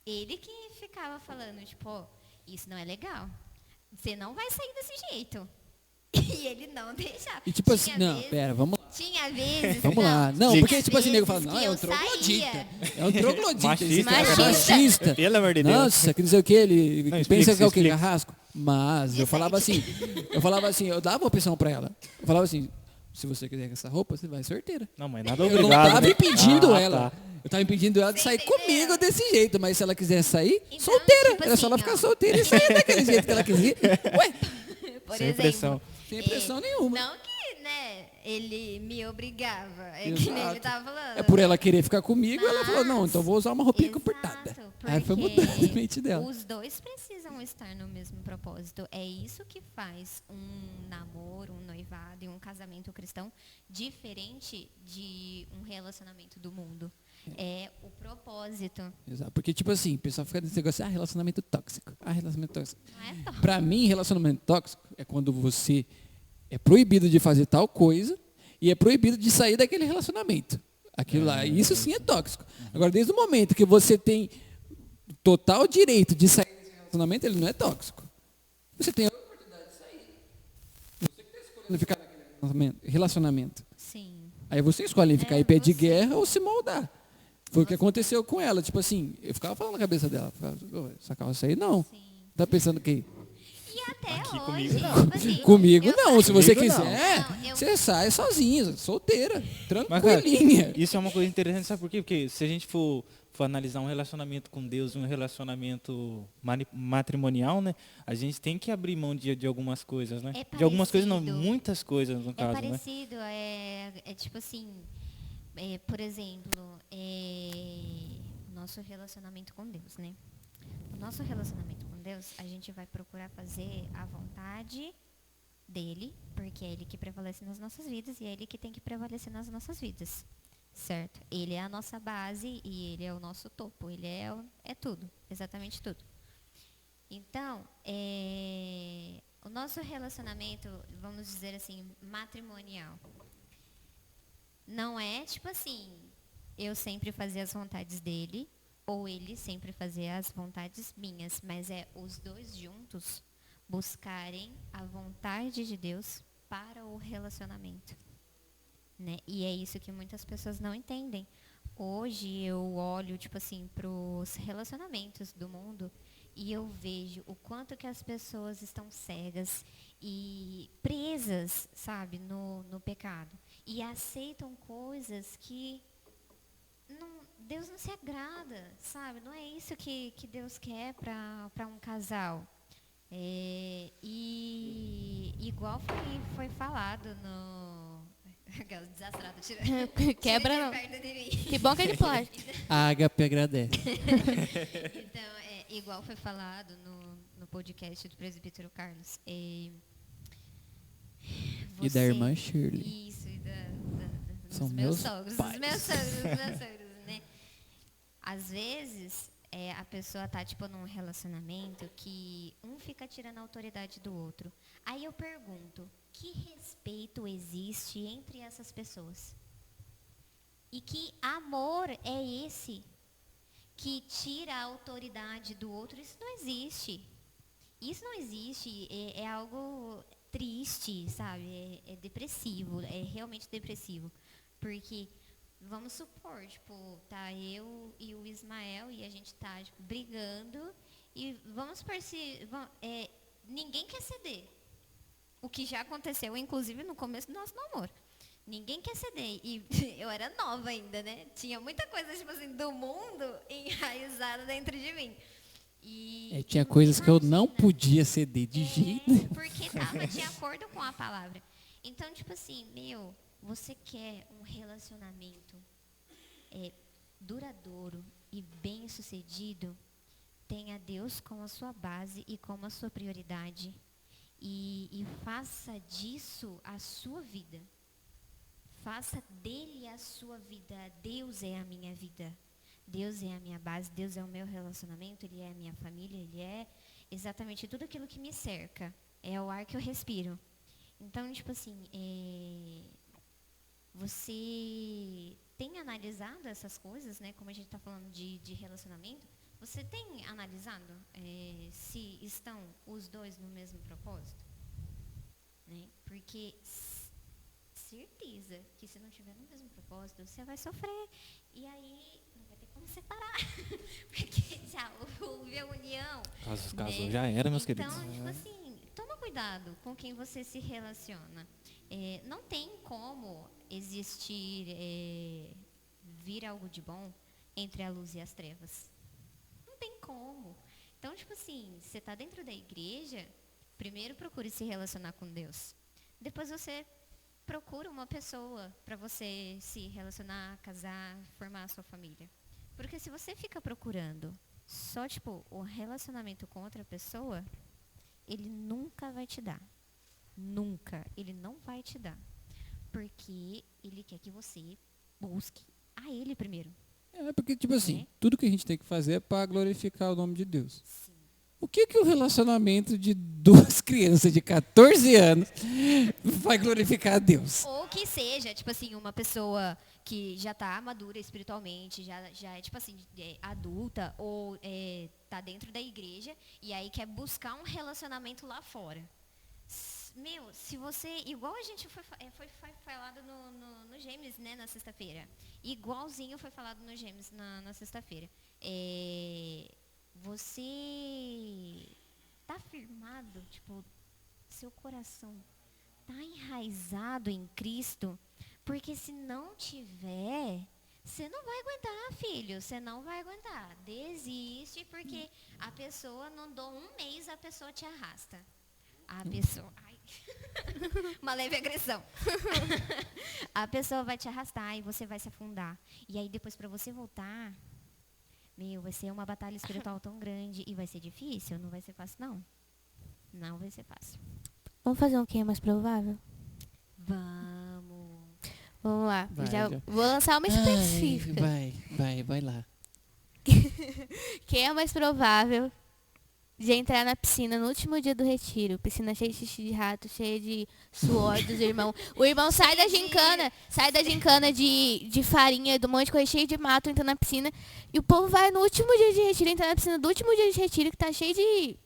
Ele que ficava falando, tipo, isso não é legal. Você não vai sair desse jeito. E ele não deixava. E tipo assim, pera, vamos lá. Tinha vezes. Vamos lá. Não, tinha porque tipo assim, nego fala, vezes não, que é um eu troglodita. saía. É um troglodita. Machista, Machista. Pelo amor de Deus. Nossa, que não sei o que, ele Não, pensa explica, que é o que, explica. carrasco. Mas eu falava assim, eu dava opção pra ela. Eu falava assim, se você quiser com essa roupa, você vai sorteira. Não, mãe, nada Eu não obrigado. tava né? impedindo Ah, ela. tá. Eu tava impedindo ela de Você sair entendeu? comigo desse jeito. Mas se ela quiser sair, Então, solteira. tipo Era só ela assim, ficar ó. solteira e sair daquele jeito que ela quiser. Ué, Por Sem exemplo, pressão. sem pressão nenhuma. Não que, né, ele me obrigava. É Exato. que nem ele tava falando. É por ela querer ficar comigo, ela falou, não, então vou usar uma roupinha Exato, comportada. Aí foi mudando a mente dela. Os dois precisam estar no mesmo propósito. É isso que faz um namoro, um noivado e um casamento cristão diferente de um relacionamento do mundo. É o propósito. Exato. Porque, tipo assim, o pessoal fica nesse negócio, relacionamento tóxico. Relacionamento tóxico. Não é tóxico. Pra mim, relacionamento tóxico é quando você é proibido de fazer tal coisa e é proibido de sair daquele relacionamento. Aquilo lá, isso sim é tóxico. Agora, desde o momento que você tem total direito de sair desse relacionamento, ele não é tóxico. Você tem a oportunidade de sair. Você que está escolhendo ficar naquele relacionamento. Sim. Aí você escolhe ficar em pé de você. guerra ou se moldar. Foi o que aconteceu com ela. Tipo assim, eu ficava falando na cabeça dela. Essa calça aí não. Sim. Tá pensando que E até Aqui hoje, comigo não. tipo assim, comigo eu não. Se você Comigo não. quiser, Não, eu- você sai sozinha, solteira, Mas, cara, tranquilinha. isso é uma coisa interessante, sabe por quê? Porque se a gente for analisar um relacionamento com Deus, um relacionamento matrimonial, né? A gente tem que abrir mão de algumas coisas, né? É De algumas coisas não, parecido. muitas coisas no É caso, né? parecido, é tipo assim, por exemplo, o nosso relacionamento com Deus, né? O nosso relacionamento com Deus, a gente vai procurar fazer a vontade dele, porque é ele que prevalece nas nossas vidas e é ele que tem que prevalecer nas nossas vidas, certo? Ele é a nossa base e ele é o nosso topo, ele é tudo, exatamente tudo. Então, o nosso relacionamento, vamos dizer assim, matrimonial, não é tipo assim, eu sempre fazer as vontades dele ou ele sempre fazer as vontades minhas, mas é os dois juntos buscarem a vontade de Deus para o relacionamento, né? E é isso que muitas pessoas não entendem. Hoje eu olho, tipo assim, para os relacionamentos do mundo e eu vejo o quanto que as pessoas estão cegas e presas, sabe, no pecado. E aceitam coisas que Deus não se agrada, sabe? Não é isso que Deus quer para um casal. E igual foi falado no... Aquela desastrada, Quebra tira não. perto de mim. Que bom que é de plástico. A Agape agradece. Então, igual foi falado no podcast do presbítero Carlos. E da irmã Shirley. Isso, e dos São meus meus sogros. pais. Dos meus sogros, né? Às vezes, a pessoa tá, tipo, num relacionamento que um fica tirando a autoridade do outro. Aí eu pergunto, que respeito existe entre essas pessoas? E que amor é esse que tira a autoridade do outro? Isso não existe. Isso não existe. É algo triste, sabe? É depressivo. É realmente depressivo. Porque, vamos supor, tipo, tá eu e o Ismael e a gente tá, tipo, brigando. E vamos supor se... ninguém quer ceder. O que já aconteceu, inclusive, no começo do nosso namoro. Ninguém quer ceder. E eu era nova ainda, né? Tinha muita coisa, tipo assim, do mundo enraizada dentro de mim. E Tinha coisas que eu não imagina, podia ceder de jeito nenhum. porque estava de acordo com a palavra. Então, tipo assim, você quer um relacionamento duradouro e bem-sucedido, tenha Deus como a sua base e como a sua prioridade. E faça disso a sua vida. Faça dele a sua vida. Deus é a minha vida. Deus é a minha base. Deus é o meu relacionamento. Ele é a minha família. Ele é exatamente tudo aquilo que me cerca. É o ar que eu respiro. Então, tipo assim, você tem analisado essas coisas, né? Como a gente está falando de relacionamento. Você tem analisado se estão os dois no mesmo propósito? Né? Porque certeza que se não estiver no mesmo propósito, você vai sofrer. E aí não vai ter como separar. Porque já houve a união. Caso né? já era, meus queridos. Então, tipo assim, toma cuidado com quem você se relaciona. Não tem como existir, vir algo de bom entre a luz e as trevas. Não tem como. Então, tipo assim, você está dentro da igreja, primeiro procure se relacionar com Deus. Depois você procura uma pessoa para você se relacionar, casar, formar a sua família. Porque se você fica procurando Só, tipo, o relacionamento com outra pessoa, ele nunca vai te dar. Nunca. Ele não vai te dar. Porque ele quer que você busque a ele primeiro. Porque, tipo assim, Né? tudo que a gente tem que fazer é para glorificar o nome de Deus. Sim. O que o relacionamento de duas crianças de 14 anos vai glorificar a Deus? Ou que seja, tipo assim, uma pessoa que já tá madura espiritualmente, já é, tipo assim, adulta, ou tá dentro da igreja, e aí quer buscar um relacionamento lá fora. Meu, se você, igual a gente foi falado no Gêmeos, né, na sexta-feira. Igualzinho foi falado no Gêmeos na sexta-feira. Você tá firmado, tipo, seu coração tá enraizado em Cristo, porque se não tiver, você não vai aguentar, filho, você não vai aguentar. Desiste, porque a pessoa, não dou um mês, a pessoa te arrasta. A pessoa, ai, uma leve agressão. A pessoa vai te arrastar e você vai se afundar. E aí depois para você voltar, vai ser uma batalha espiritual tão grande e vai ser difícil, não vai ser fácil não. Não vai ser fácil. Vamos fazer um quem é mais provável? Vamos. Vamos lá. Vai, já já. vou lançar uma específica. Vai lá. Quem é mais provável de entrar na piscina no último dia do retiro? Piscina cheia de xixi de rato, cheia de suor dos irmãos. O irmão sai da gincana de farinha, do monte de coisa, cheio de mato, entra na piscina. E o povo vai no último dia de retiro, entrar na piscina do último dia de retiro, que tá cheio de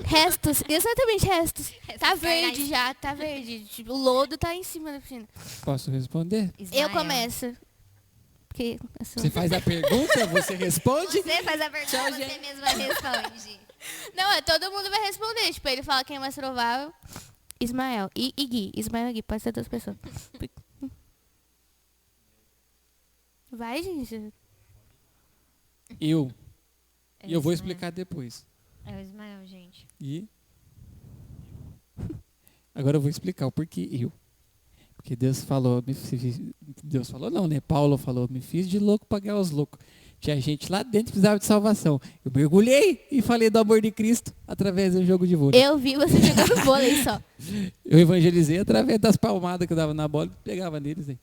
restos, exatamente, restos. Tá verde já, tá verde. Tipo, o lodo tá em cima da piscina. Posso responder? Eu começo. Porque eu sou... Você faz a pergunta, você responde? Você faz a pergunta, Tchau, você gente. mesma responde. Não, todo mundo vai responder. Tipo, ele fala quem é mais provável. Ismael. E Gui. Ismael e Gui. Pode ser duas pessoas. Vai, gente. E eu vou Ismael. explicar depois. É o Ismael, gente. E agora eu vou explicar o porquê eu. Porque Deus falou, Deus falou não, né? Paulo falou, me fiz de louco para ganhar os loucos. Tinha gente lá dentro que precisava de salvação. Eu mergulhei e falei do amor de Cristo através do jogo de vôlei. Eu vi você jogando vôlei só. Eu evangelizei através das palmadas que eu dava na bola e pegava neles aí.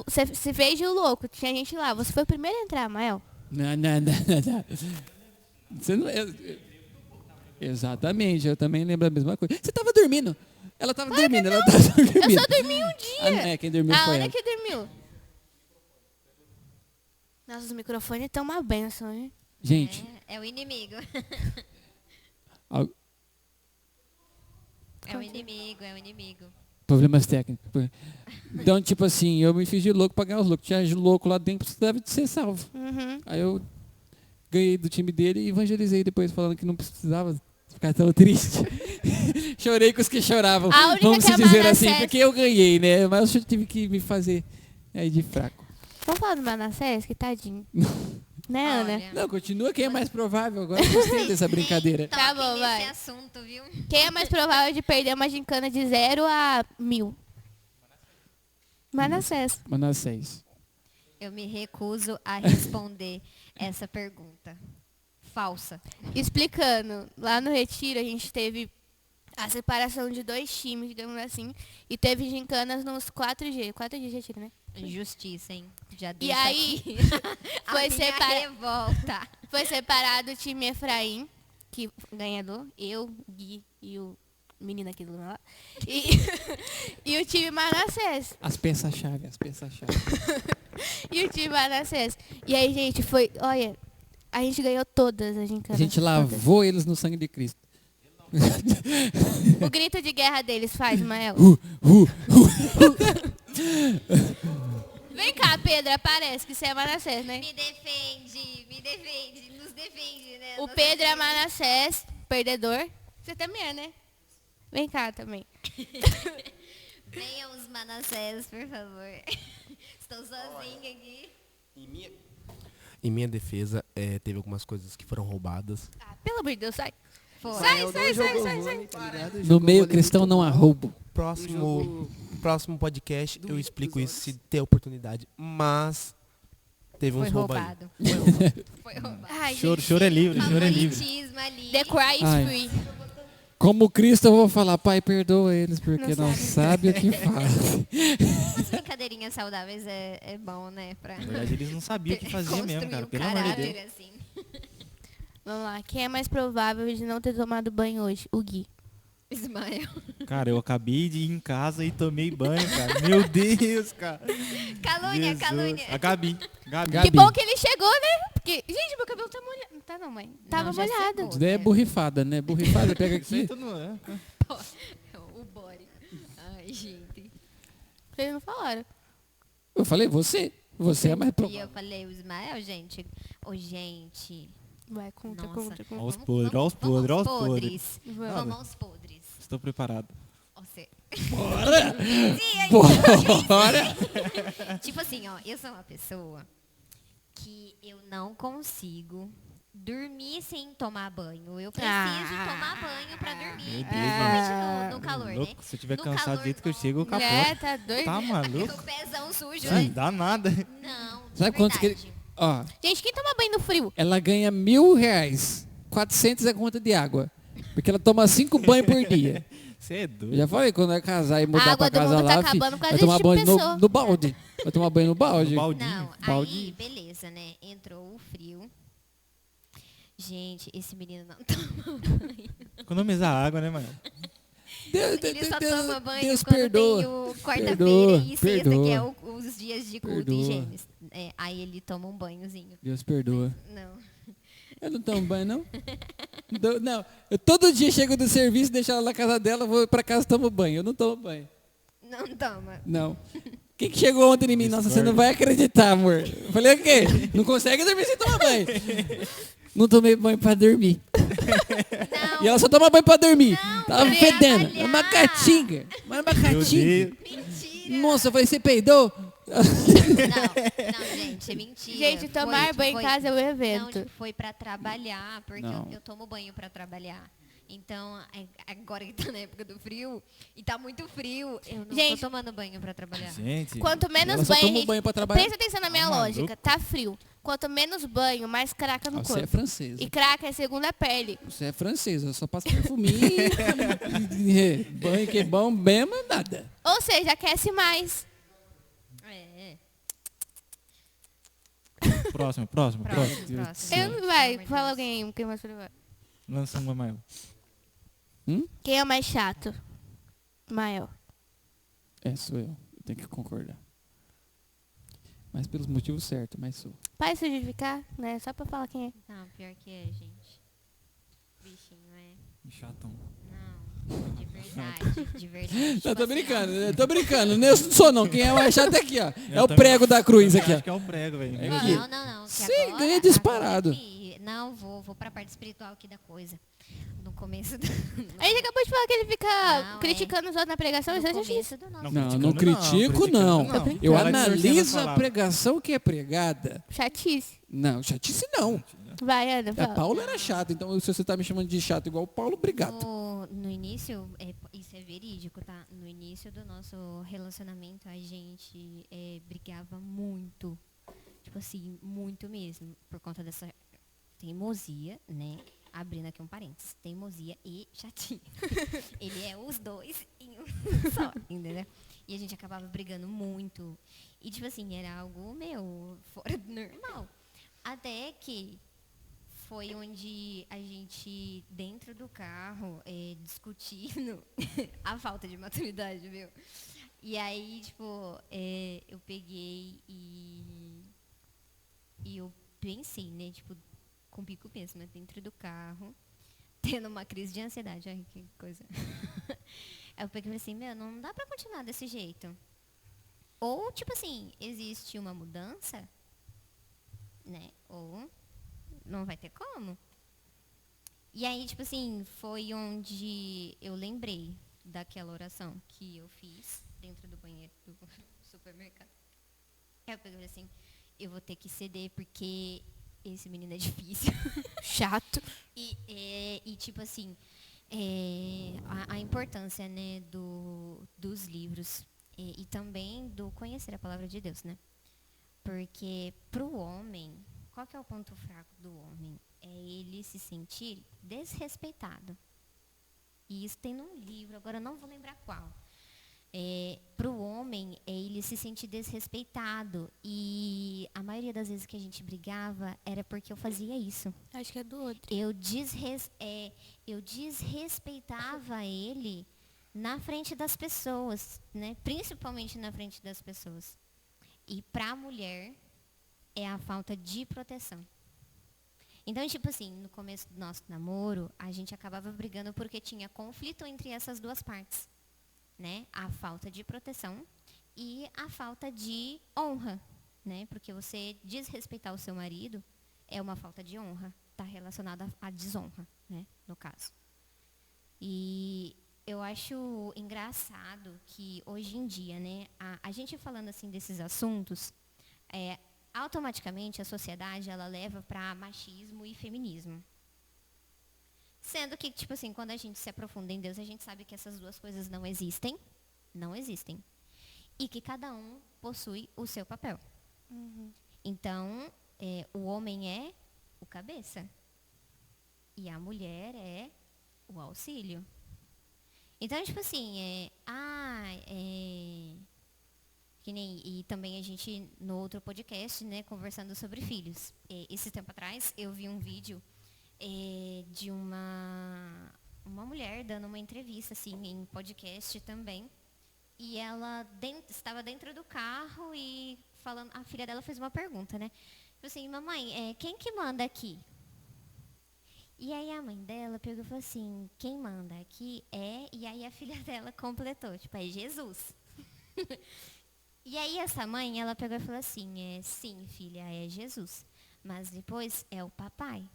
Você fez de louco. Tinha gente lá. Você foi o primeiro a entrar, Mael. Não. Você não, exatamente, eu também lembro a mesma coisa. Você estava dormindo. Ela estava dormindo, ela estava dormindo. Eu só dormi um dia. Quem dormiu A foi Ana ela. que dormiu. Nossa, os microfones estão uma benção, hein? Gente, É o inimigo. al- É o inimigo. problemas técnicos. Então, tipo assim, eu me fiz de louco para ganhar os loucos. Tinha louco lá dentro, precisava de ser salvo. Uhum. Aí eu ganhei do time dele e evangelizei depois, falando que não precisava ficar tão triste. Chorei com os que choravam. A única Vamos que se a dizer Manassés- assim, porque eu ganhei, né? Mas eu tive que me fazer aí de fraco. Vamos falar do Manassés? Que tadinho. Né, Ana? Olha, Não, continua quem é mais provável. Agora eu gostei dessa brincadeira. Tá toquem bom, nesse vai. assunto, viu? Quem é mais provável de perder uma gincana de 0 a 1000? Manassés. Manassés. Eu me recuso a responder essa pergunta. Falsa. Explicando, lá no Retiro a gente teve a separação de 2 times, digamos assim, e teve gincanas nos 4 dias. 4 dias de Retiro, né? Injustiça, hein? Já E deixa aí, aqui foi a minha revolta. foi separado o time Efraim, que ganhador, eu, Gui e o menino aqui do lado. E o time Manassés. As peças-chave. E o time Manassés. E aí, gente, foi... Olha, a gente ganhou todas as A gincanas. gente todas. lavou eles no sangue de Cristo. O grito de guerra deles faz, Mael. Vem cá, Pedro, aparece que você é Manassés, né? Me defende, nos defende, né? O Nos Pedro é defende. Manassés, perdedor. Você também é, né? Vem cá também. Venham os Manassés, por favor. Estou sozinha aqui. Em minha defesa, teve algumas coisas que foram roubadas. Ah, pelo amor de Deus, sai. Foi. Sai. No meio cristão não há roubo. Próximo podcast eu explico isso se ter oportunidade. Mas Teve Foi uns roubos aí. roubado. Foi roubado. Ai, Choro, gente, choro é livre, choro é livre. Favoritismo ali. The cry is Ai. free. Como Cristo, eu vou falar, Pai, perdoa eles, porque Não não sabe o que fazem. Umas brincadeirinhas saudáveis é bom, né? Pra Na verdade, eles não sabiam o que faziam mesmo, cara. Pelo amor de Deus. assim. Vamos lá. Quem é mais provável de não ter tomado banho hoje? O Gui. Ismael. Cara, eu acabei de ir em casa e tomei banho, cara. Meu Deus, cara. Calúnia, Jesus. calúnia. A Gabi. Gabi. Que bom que ele chegou, né? Porque, gente, meu cabelo tá molhado. Não tá não, mãe. Tava Não, já molhado. secou. Isso daí é borrifada, né? Borrifada, pega Isso aí aqui. todo mundo, O body. Ai, gente. Vocês não falaram. Eu falei, você. Você é mais E provável. eu falei, o Ismael, gente. Ô, gente. Vai, conta, Nossa. conta, conta. Ó os podres, ó os podres, ó os podres. Vamos. Vamos aos podres. Estou preparado. Você. Bora! Bora! Tipo assim, ó, eu sou uma pessoa que eu não consigo dormir sem tomar banho. Eu preciso tomar banho pra dormir. Meu Deus, Principalmente no calor, Louco, né? se eu tiver No cansado do calor, jeito que eu não. chego, eu capoto. É, tá doido. Tá maluco? O pezão sujo, Não né? dá nada. Não, de Sabe quantos que ele... verdade. Ó, Gente, quem toma banho no frio? ela ganha R$1.000. 400 é conta de água. Porque ela toma 5 banhos por dia. Você é Eu doido. já falei, quando vai casar e A mudar água pra do casa mundo tá lá, fi, acabando por causa vai tomar desse tipo banho de pessoa. no balde. Vai tomar banho no balde. No baldinho. Não, balde. aí, beleza, né? Entrou o frio. Gente, esse menino não toma banho. Economizar água, né, mano? Ele só toma banho Deus quando perdoa. tem o quarta-feira Perdoa, e sexta, perdoa. que é os dias de culto Perdoa. em Gêmeos. É, aí ele toma um banhozinho. Deus perdoa. Não. Eu não tomo banho, não? Não, eu todo dia chego do serviço, deixo ela na casa dela, vou pra casa e tomo banho. Eu não tomo banho. Não toma. Não. Quem que chegou ontem em mim? Nossa, você não vai acreditar, amor. Eu falei, o quê? Não consegue dormir sem tomar banho. Não tomei banho pra dormir. Não. E ela só toma banho pra dormir. Não, Tava pra fedendo. avaliar. É uma catinga. Uma Meu catinga. Deus. Mentira. Nossa, eu falei, você peidou? Não, gente, é mentira. Gente, tomar Foi- banho foi- em casa é um Não, evento. tipo, foi pra trabalhar, porque Não. eu tomo banho pra trabalhar. Então, agora que tá na época do frio, e tá muito frio, eu não Gente. tô tomando banho pra trabalhar. Gente. Quanto menos Ela só banho, toma a um gente... banho pra trabalhar. Presta atenção na minha Tá lógica. maluco? Tá frio. Quanto menos banho, mais craca no Você é corpo. francesa. E craca é segunda pele. Você é francesa, só passa perfuminho. Banho que é bom mesmo, nada. Ou seja, aquece mais. É. Próximo. Próximo. Eu não vai. Fala alguém aí, quem é mais provável. Lança uma maior. Quem é mais chato? Mael. É, sou eu. Eu tenho que concordar. Mas pelos motivos certos, mas sou. Para se justificar, né? Só pra falar quem é. Não, pior que é, gente. Bichinho, é. Chatão. Não, de verdade, de verdade. Tipo Não, tô assim, brincando, eu tô brincando. Eu não sou não. Quem é mais chato é aqui, ó. É Eu o também- prego da cruz também aqui, ó. Acho que é o prego, velho. É Meu aqui. Deus. Não. Que Sim, agora, ganha disparado. Não, vou pra parte espiritual aqui da coisa. No começo do... A gente acabou de falar que ele fica Não, criticando os outros na pregação. no Isso é começo justiça. do nosso... Não, Não, criticando não critico, não. criticando, Eu Fala distorcendo as analiso a palavras. pregação que é pregada. Chatice. Não, chatice não. Vai, Ana, A fala. Paulo era chato, então se você tá me chamando de chato igual o Paulo, obrigado. No início, isso é verídico, tá? No início do nosso relacionamento, a gente brigava muito. Tipo assim, muito mesmo. Por conta dessa teimosia, né? Abrindo aqui um parênteses. Teimosia e chatinho. Ele é os dois em um só, entendeu? E a gente acabava brigando muito. E, tipo assim, era algo, fora do normal. Até que foi onde a gente, dentro do carro, discutindo a falta de maturidade, viu? E aí, tipo, eu peguei e eu pensei, né, tipo, com bico mesmo, dentro do carro, tendo uma crise de ansiedade. Ai, que coisa. Aí eu peguei e falei assim, não dá pra continuar desse jeito. Ou, tipo assim, existe uma mudança, né, ou não vai ter como. E aí, tipo assim, foi onde eu lembrei daquela oração que eu fiz dentro do banheiro do supermercado. Aí eu peguei e falei assim, eu vou ter que ceder porque esse menino é difícil. Chato. E tipo assim, a importância, né, dos livros e também do conhecer a palavra de Deus, né? Porque pro homem, qual que é o ponto fraco do homem? É ele se sentir desrespeitado. E isso tem num livro, agora eu não vou lembrar qual. Pro homem, é ele se sentir desrespeitado. E a maioria das vezes que a gente brigava era porque eu fazia isso. Acho que é do outro. Eu desrespeitava ele na frente das pessoas, né? Principalmente na frente das pessoas. E para a mulher é a falta de proteção. Então, tipo assim, no começo do nosso namoro, a gente acabava brigando porque tinha conflito entre essas duas partes, né? A falta de proteção e a falta de honra, né? Porque você desrespeitar o seu marido é uma falta de honra, está relacionada à desonra, né? No caso. E eu acho engraçado que hoje em dia, né, a gente falando assim desses assuntos, automaticamente a sociedade ela leva para machismo e feminismo. Sendo que, tipo assim, quando a gente se aprofunda em Deus, a gente sabe que essas duas coisas não existem. Não existem. E que cada um possui o seu papel. Uhum. Então, o homem é o cabeça. E a mulher é o auxílio. Então, tipo assim, que nem, e também a gente, no outro podcast, né, conversando sobre filhos. Esse tempo atrás, eu vi um vídeo de uma mulher dando uma entrevista, assim, em podcast também. E ela estava dentro do carro e falando, a filha dela fez uma pergunta, né? Tipo assim, mamãe, quem que manda aqui? E aí a mãe dela pegou e falou assim, quem manda aqui e aí a filha dela completou, tipo, é Jesus. E aí essa mãe, ela pegou e falou assim, sim, filha, é Jesus. Mas depois é o papai,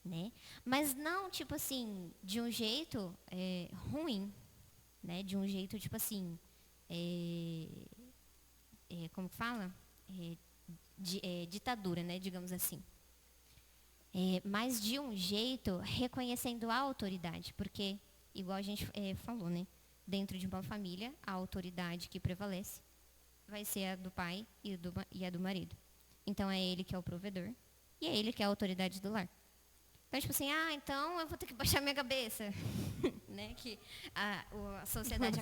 né? Mas não, tipo assim, de um jeito ruim, né? De um jeito, tipo assim, como fala? Ditadura, né? Digamos assim. Mas de um jeito reconhecendo a autoridade, porque, igual a gente falou, né? Dentro de uma família, a autoridade que prevalece vai ser a do pai e a do marido. Então, é ele que é o provedor e é ele que é a autoridade do lar. Então, tipo assim, então eu vou ter que baixar minha cabeça. Né? Que a sociedade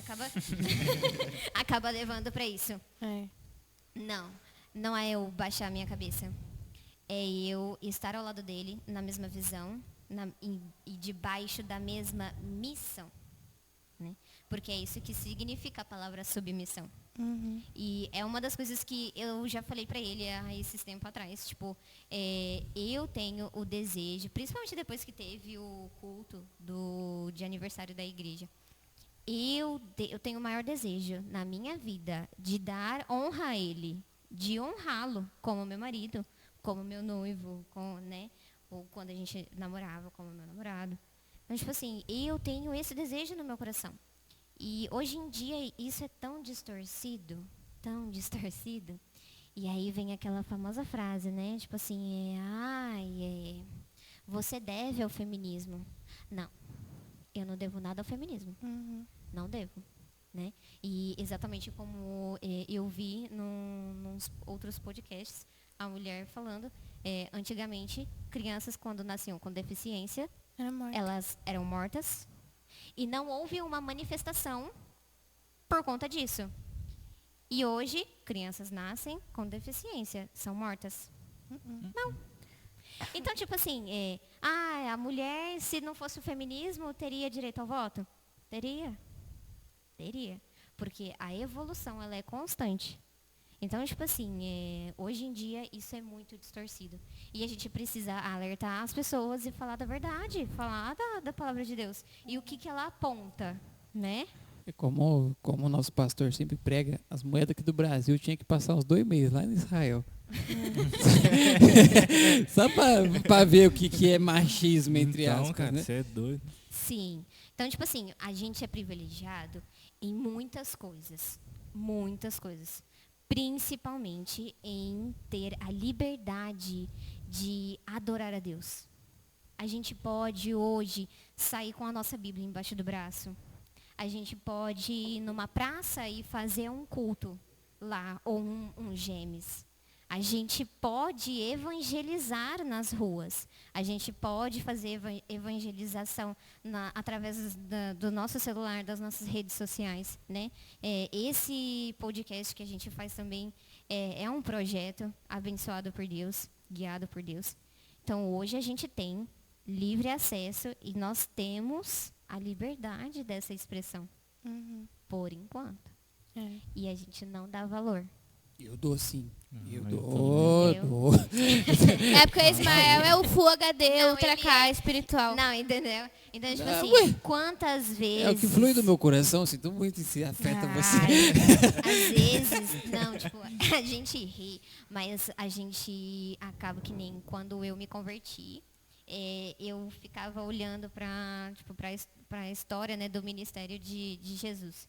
acaba levando para isso. Não é eu baixar minha cabeça. É eu estar ao lado dele, na mesma visão e debaixo da mesma missão. Né? Porque é isso que significa a palavra submissão. Uhum. E é uma das coisas que eu já falei para ele há esses tempos atrás. Tipo, eu tenho o desejo, principalmente depois que teve o culto de aniversário da igreja. Eu tenho o maior desejo na minha vida de dar honra a ele, de honrá-lo como meu marido, como meu noivo, né? Ou quando a gente namorava, como meu namorado. Então, tipo assim, eu tenho esse desejo no meu coração. E hoje em dia isso é tão distorcido. E aí vem aquela famosa frase, né? Tipo assim, você deve ao feminismo. Não, eu não devo nada ao feminismo. Uhum. Não devo. Né? E exatamente como eu vi nos outros podcasts, a mulher falando, antigamente, crianças quando nasciam com deficiência, elas eram mortas. E não houve uma manifestação por conta disso. E hoje, crianças nascem com deficiência, são mortas. Não. Então, tipo assim, a mulher, se não fosse o feminismo, teria direito ao voto? Teria. Porque a evolução, ela é constante. Então, tipo assim, hoje em dia isso é muito distorcido. E a gente precisa alertar as pessoas e falar da verdade, falar da palavra de Deus. E o que ela aponta, né? Como o nosso pastor sempre prega, as moedas aqui do Brasil tinha que passar uns 2 meses lá em Israel. Só pra ver o que é machismo, entre aspas, cara, né? Você é doido. Sim. Então, tipo assim, a gente é privilegiado em muitas coisas. Muitas coisas. Principalmente em ter a liberdade de adorar a Deus. A gente pode hoje sair com a nossa Bíblia embaixo do braço. A gente pode ir numa praça e fazer um culto lá, ou um Gêmeos. A gente pode evangelizar nas ruas. A gente pode fazer evangelização através do nosso celular, das nossas redes sociais, né? Esse podcast que a gente faz também é um projeto abençoado por Deus, guiado por Deus. Então, hoje a gente tem livre acesso e nós temos a liberdade dessa expressão, por enquanto. E a gente não dá valor. Eu dou sim. Eu eu dou. É porque o Ismael é o Full HD, Não, Ultra ele K espiritual. Não, entendeu? Então, tipo Ah, assim, ué. quantas vezes... É o que flui do meu coração, sinto muito se afeta você. Às vezes, não, tipo, a gente ri, mas a gente acaba que nem quando eu me converti, eu ficava olhando para a história, né, do ministério de Jesus.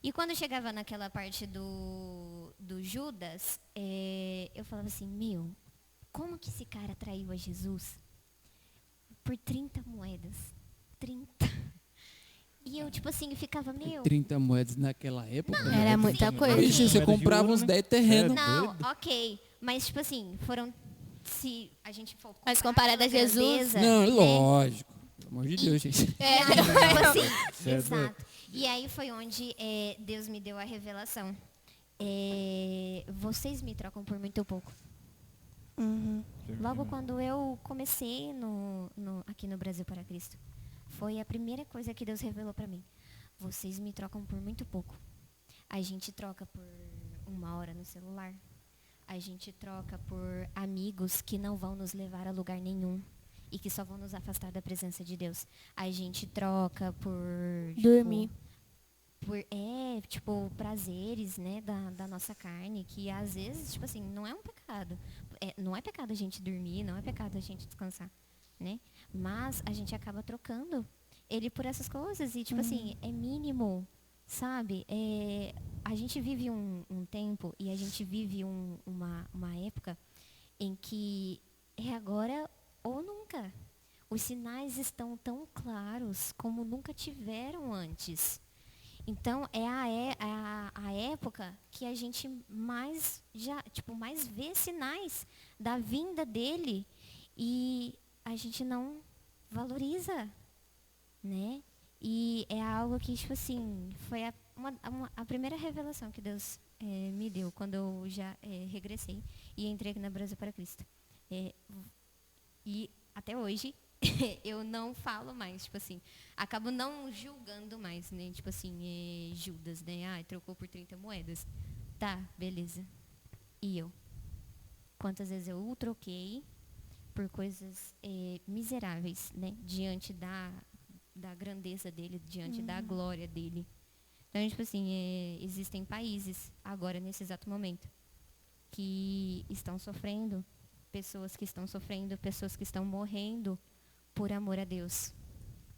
E quando chegava naquela parte do Judas, eu falava assim, como que esse cara traiu a Jesus? Por 30 moedas. 30. E eu, tipo assim, ficava, 30 moedas naquela época. Era muita coisa. Vixe, você Moeda de comprava ouro, uns né? 10 terrenos. Não, ok. Mas, tipo assim, se a gente for Mas comparar comparado a pela Jesus? grandeza, Não, é né? lógico. Pelo amor de Deus, gente. Tipo assim, Certo. exato. E aí foi onde Deus me deu a revelação. Vocês me trocam por muito pouco. Logo quando eu comecei aqui no Brasil para Cristo, foi a primeira coisa que Deus revelou para mim. Vocês me trocam por muito pouco. A gente troca por 1 hora no celular. A gente troca por amigos que não vão nos levar a lugar nenhum e que só vão nos afastar da presença de Deus. A gente troca por... Dormir. Por prazeres, né, da nossa carne, que às vezes, tipo assim, não é um pecado. Não é pecado a gente dormir, não é pecado a gente descansar, né? Mas a gente acaba trocando ele por essas coisas e, tipo assim, é mínimo, sabe? A gente vive um tempo e a gente vive uma época em que é agora ou nunca. Os sinais estão tão claros como nunca tiveram antes. Então, é a época que a gente mais vê sinais da vinda dele e a gente não valoriza, né? E é algo que, tipo assim, foi a primeira revelação que Deus me deu quando eu já regressei e entrei aqui na Brasil para Cristo. E até hoje... eu não falo mais, tipo assim, acabo não julgando mais, né, tipo assim, Judas, né, trocou por 30 moedas, tá, beleza, e eu? Quantas vezes eu o troquei por coisas miseráveis, né, diante da grandeza dele, diante da glória dele. Então, tipo assim, existem países, agora, nesse exato momento, que estão sofrendo, pessoas que estão morrendo, por amor a Deus,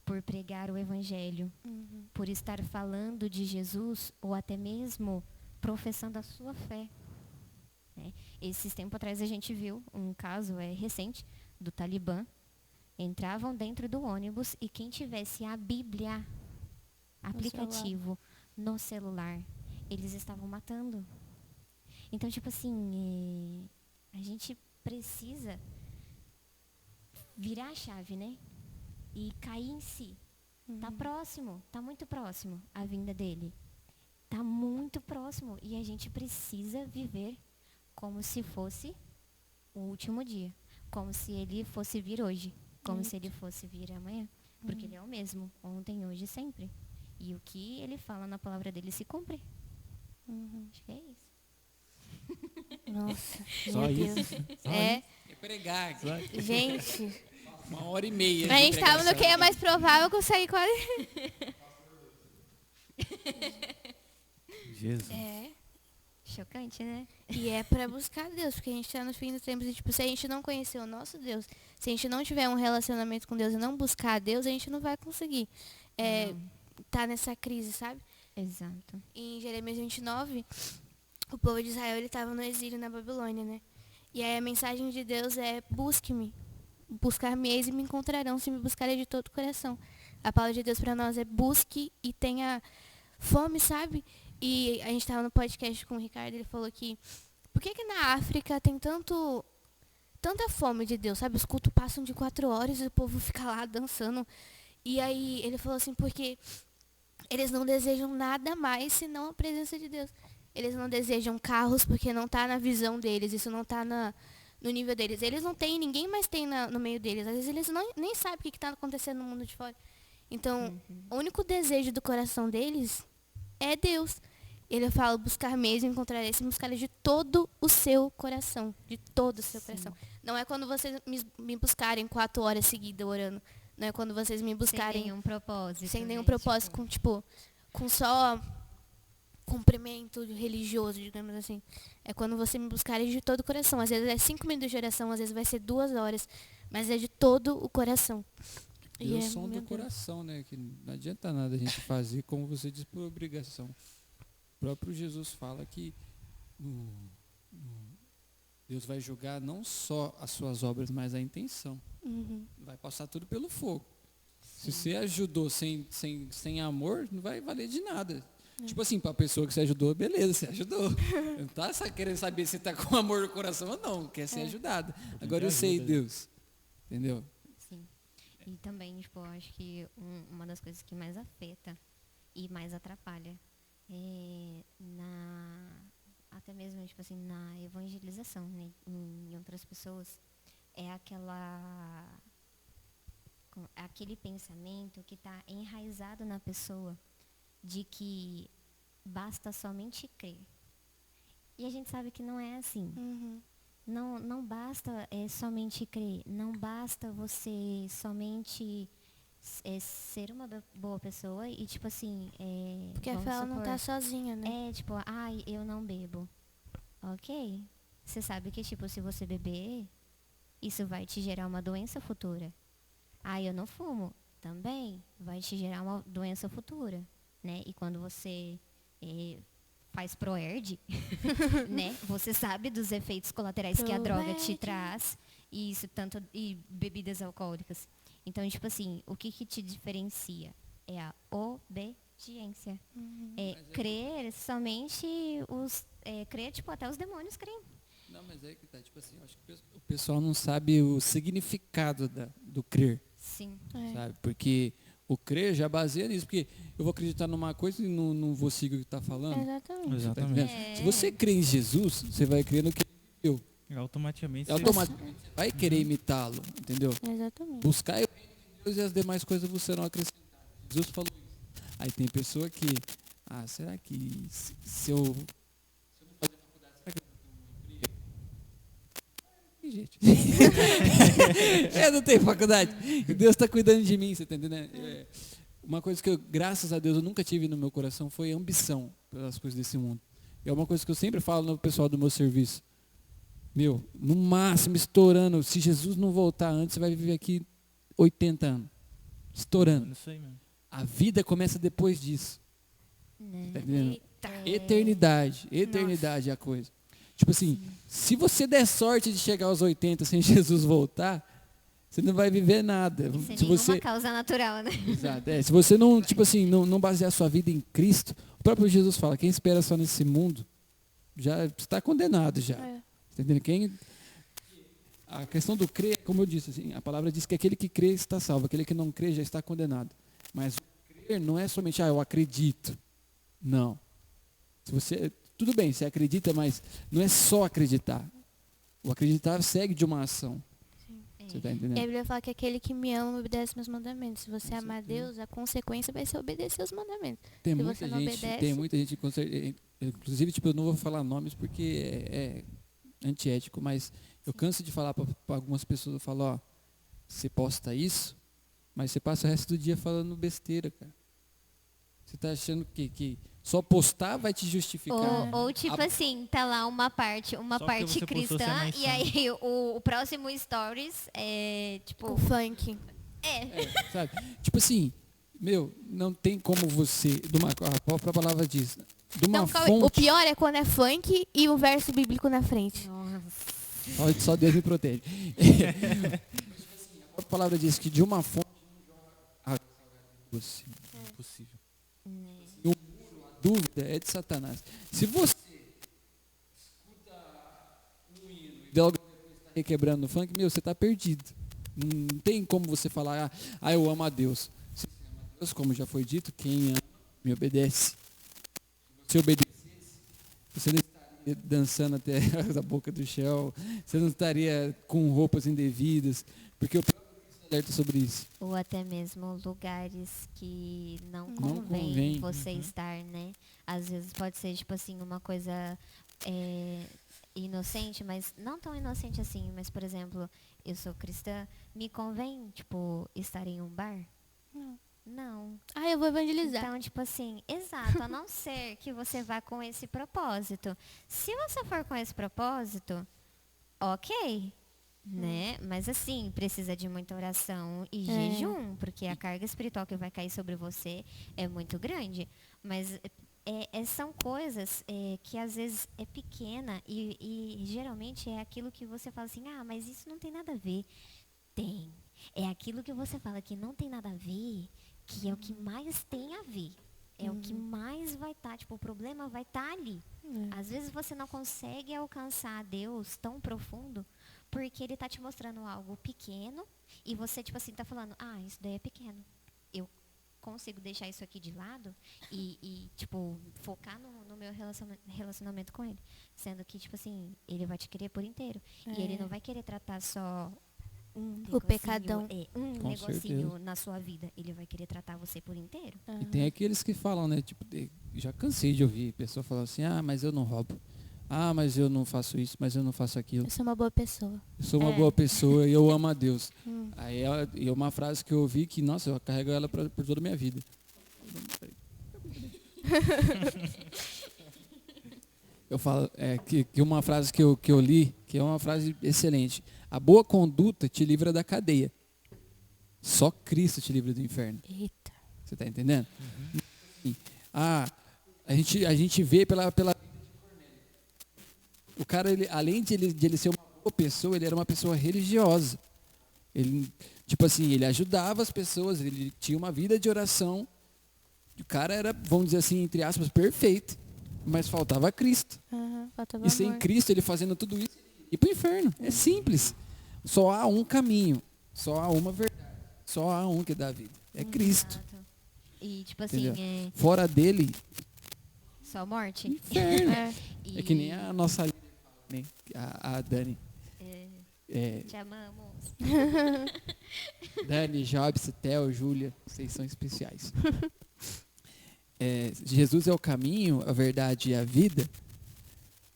por pregar o Evangelho, por estar falando de Jesus ou até mesmo professando a sua fé. Esses tempos atrás a gente viu um caso recente do Talibã. Entravam dentro do ônibus e quem tivesse a Bíblia, aplicativo, no celular, eles estavam matando. Então, tipo assim, a gente precisa virar a chave, né? E cair em si. Tá próximo, tá muito próximo a vinda dele. Tá muito próximo. E a gente precisa viver como se fosse o último dia. Como se ele fosse vir hoje. Como se ele fosse vir amanhã. Porque ele é o mesmo, ontem, hoje e sempre. E o que ele fala na palavra dele se cumpre. Acho que é isso. Nossa, Só meu isso? Deus. É pregar aqui. Gente, 1h30. a gente tava no que é mais provável que eu saí quase... Jesus. Chocante, né? E é pra buscar Deus, porque a gente tá no fim dos tempos e, tipo, se a gente não conhecer o nosso Deus, se a gente não tiver um relacionamento com Deus e não buscar a Deus, a gente não vai conseguir tá nessa crise, sabe? Exato. Em Jeremias 29, o povo de Israel, ele tava no exílio na Babilônia, né? E aí a mensagem de Deus é: busque-me, buscar-me-eis e me encontrarão, se me buscarem de todo o coração. A palavra de Deus para nós é: busque e tenha fome, sabe? E a gente estava no podcast com o Ricardo, ele falou que por que na África tem tanta fome de Deus, sabe? Os cultos passam de 4 horas e o povo fica lá dançando. E aí ele falou assim, porque eles não desejam nada mais senão a presença de Deus. Eles não desejam carros porque não está na visão deles, isso não está no nível deles. Eles não têm, ninguém mais tem no meio deles. Às vezes eles nem sabem o que está acontecendo no mundo de fora. Então, o único desejo do coração deles é Deus. Ele fala, buscar mesmo, encontrar esse, buscar de todo o seu coração. De todo o seu coração. Não é quando vocês me buscarem 4 horas seguidas orando. Não é quando vocês me buscarem... Sem nenhum propósito. Sem nenhum né? propósito, com só cumprimento religioso, digamos assim. É quando você me buscarem de todo o coração. Às vezes é 5 minutos de oração, às vezes vai ser 2 horas. Mas é de todo o coração. E o som do coração, né? Que não adianta nada a gente fazer, como você diz, por obrigação. O próprio Jesus fala que Deus vai julgar não só as suas obras, mas a intenção. Vai passar tudo pelo fogo. Se você ajudou sem amor, não vai valer de nada. Tipo assim, para a pessoa que você ajudou, beleza, você ajudou. Não tá querendo saber se está com amor no coração ou não, quer ser ajudado. Agora eu sei, Deus. Entendeu? Sim. E também, eu acho que uma das coisas que mais afeta e mais atrapalha até mesmo, na evangelização, né, em outras pessoas, é aquele pensamento que está enraizado na pessoa de que basta somente crer. E a gente sabe que não é assim. Não basta somente crer, não basta você somente ser uma boa pessoa e porque a fé não tá sozinha, né? Eu não bebo. Ok. Você sabe que, se você beber, isso vai te gerar uma doença futura. Eu não fumo. Também vai te gerar uma doença futura, né? E quando você faz ProErd, né? Você sabe dos efeitos colaterais que a droga te traz, e bebidas alcoólicas. Então, o que te diferencia? É a obediência. Crer somente crer, até os demônios creem. Não, mas é que tá, eu acho que o pessoal não sabe o significado do crer. Sim. Sabe? Porque o crer já baseia nisso, porque eu vou acreditar numa coisa e não vou seguir o que está falando. Exatamente. Se você crê em Jesus, você vai crer no que ele viveu. Automaticamente você vai querer imitá-lo, entendeu? Exatamente. Buscar o reino de Deus e as demais coisas você não acrescentar. Jesus falou isso. Aí tem pessoa que, será que se eu não fazer faculdade, será que eu vou ter gente? Eu não tenho faculdade. Deus está cuidando de mim, você está entendendo? Uma coisa que graças a Deus, eu nunca tive no meu coração foi ambição pelas coisas desse mundo. É uma coisa que eu sempre falo no pessoal do meu serviço. No máximo, estourando, se Jesus não voltar antes, você vai viver aqui 80 anos. Estourando. Isso aí mesmo. A vida começa depois disso. Né? Tá entendendo? Eternidade é a coisa. Se você der sorte de chegar aos 80 sem Jesus voltar, você não vai viver nada. Sem nenhuma causa natural, né? Exato. Se você não, não basear a sua vida em Cristo, o próprio Jesus fala, quem espera só nesse mundo, já está condenado já. Tá entendendo? A questão do crer, como eu disse, a palavra diz que aquele que crê está salvo, aquele que não crê já está condenado. Mas o crer não é somente, eu acredito. Não. Tudo bem, você acredita, mas não é só acreditar. O acreditar segue de uma ação. Você está entendendo? E a Bíblia fala que aquele que me ama obedece meus mandamentos. Se você amar Deus, a consequência vai ser obedecer os mandamentos. Tem muita gente, inclusive, eu não vou falar nomes porque é antiético, mas eu canso de falar para algumas pessoas, eu falo, você posta isso, mas você passa o resto do dia falando besteira, cara. Você está achando que só postar vai te justificar? Ou tá lá uma parte cristã, e aí o próximo stories é, o funk. Sabe? Não tem como você, a própria palavra diz, de uma fonte... O pior é quando é funk e o verso bíblico na frente. Nossa. Só Deus me protege. A palavra diz que de uma fonte impossível. E a dúvida é de Satanás. Se você escuta quebrando no funk, meu, você tá perdido. Não tem como você falar, eu amo a Deus. Se você ama a Deus, como já foi dito, quem ama me obedece. Se obedecesse, você não estaria dançando até a boca do chão, você não estaria com roupas indevidas, porque o próprio Cristo alerta sobre isso. Ou até mesmo lugares que não convém, convém. você estar, né? Às vezes pode ser, tipo assim, uma coisa inocente, mas não tão inocente assim. Mas, por exemplo, eu sou cristã, me convém, tipo, estar em um bar? Não. Eu vou evangelizar. Então, tipo assim, exato, a não ser que você vá com esse propósito. Se você for com esse propósito, ok, né? Mas assim, precisa de muita oração e jejum, porque a carga espiritual que vai cair sobre você é muito grande. Mas são coisas que às vezes é pequena e geralmente é aquilo que você fala assim, mas isso não tem nada a ver. Tem. É aquilo que você fala que não tem nada a ver, que é o que mais tem a ver. É o que mais vai estar, tipo, o problema vai estar ali. Às vezes você não consegue alcançar a Deus tão profundo, porque Ele está te mostrando algo pequeno, e você, tipo assim, está falando, isso daí é pequeno. Eu consigo deixar isso aqui de lado e tipo, focar no meu relacionamento com Ele. Sendo que, tipo assim, Ele vai te querer por inteiro. E Ele não vai querer tratar só o pecadão. Um negocinho na sua vida. Ele vai querer tratar você por inteiro. E tem aqueles que falam, né? Tipo, já cansei de ouvir pessoa falar assim, mas eu não roubo. Mas eu não faço isso, mas eu não faço aquilo. Eu sou uma boa pessoa. Eu sou uma boa pessoa e eu amo a Deus. Aí é uma frase que eu ouvi que, nossa, eu carrego ela por toda a minha vida. Eu falo, que uma frase que eu li, que é uma frase excelente. A boa conduta te livra da cadeia. Só Cristo te livra do inferno. Eita. Você está entendendo? A gente vê pela o cara, além de ele ser uma boa pessoa, ele era uma pessoa religiosa. Ele, tipo assim, ele ajudava as pessoas, ele tinha uma vida de oração. O cara era, vamos dizer assim, entre aspas, perfeito. Mas faltava Cristo. Faltava e sem amor. Cristo, ele fazendo tudo isso, ir para o inferno. É simples. Só há um caminho. Só há uma verdade. Só há um que dá vida. É Cristo. Exato. E, tipo assim, Entendeu? Fora dele, só morte. inferno. É que nem a nossa líder, né? A Dani. Te amamos. Dani, Jobs, Theo, Júlia, vocês são especiais. Jesus é o caminho, a verdade e a vida.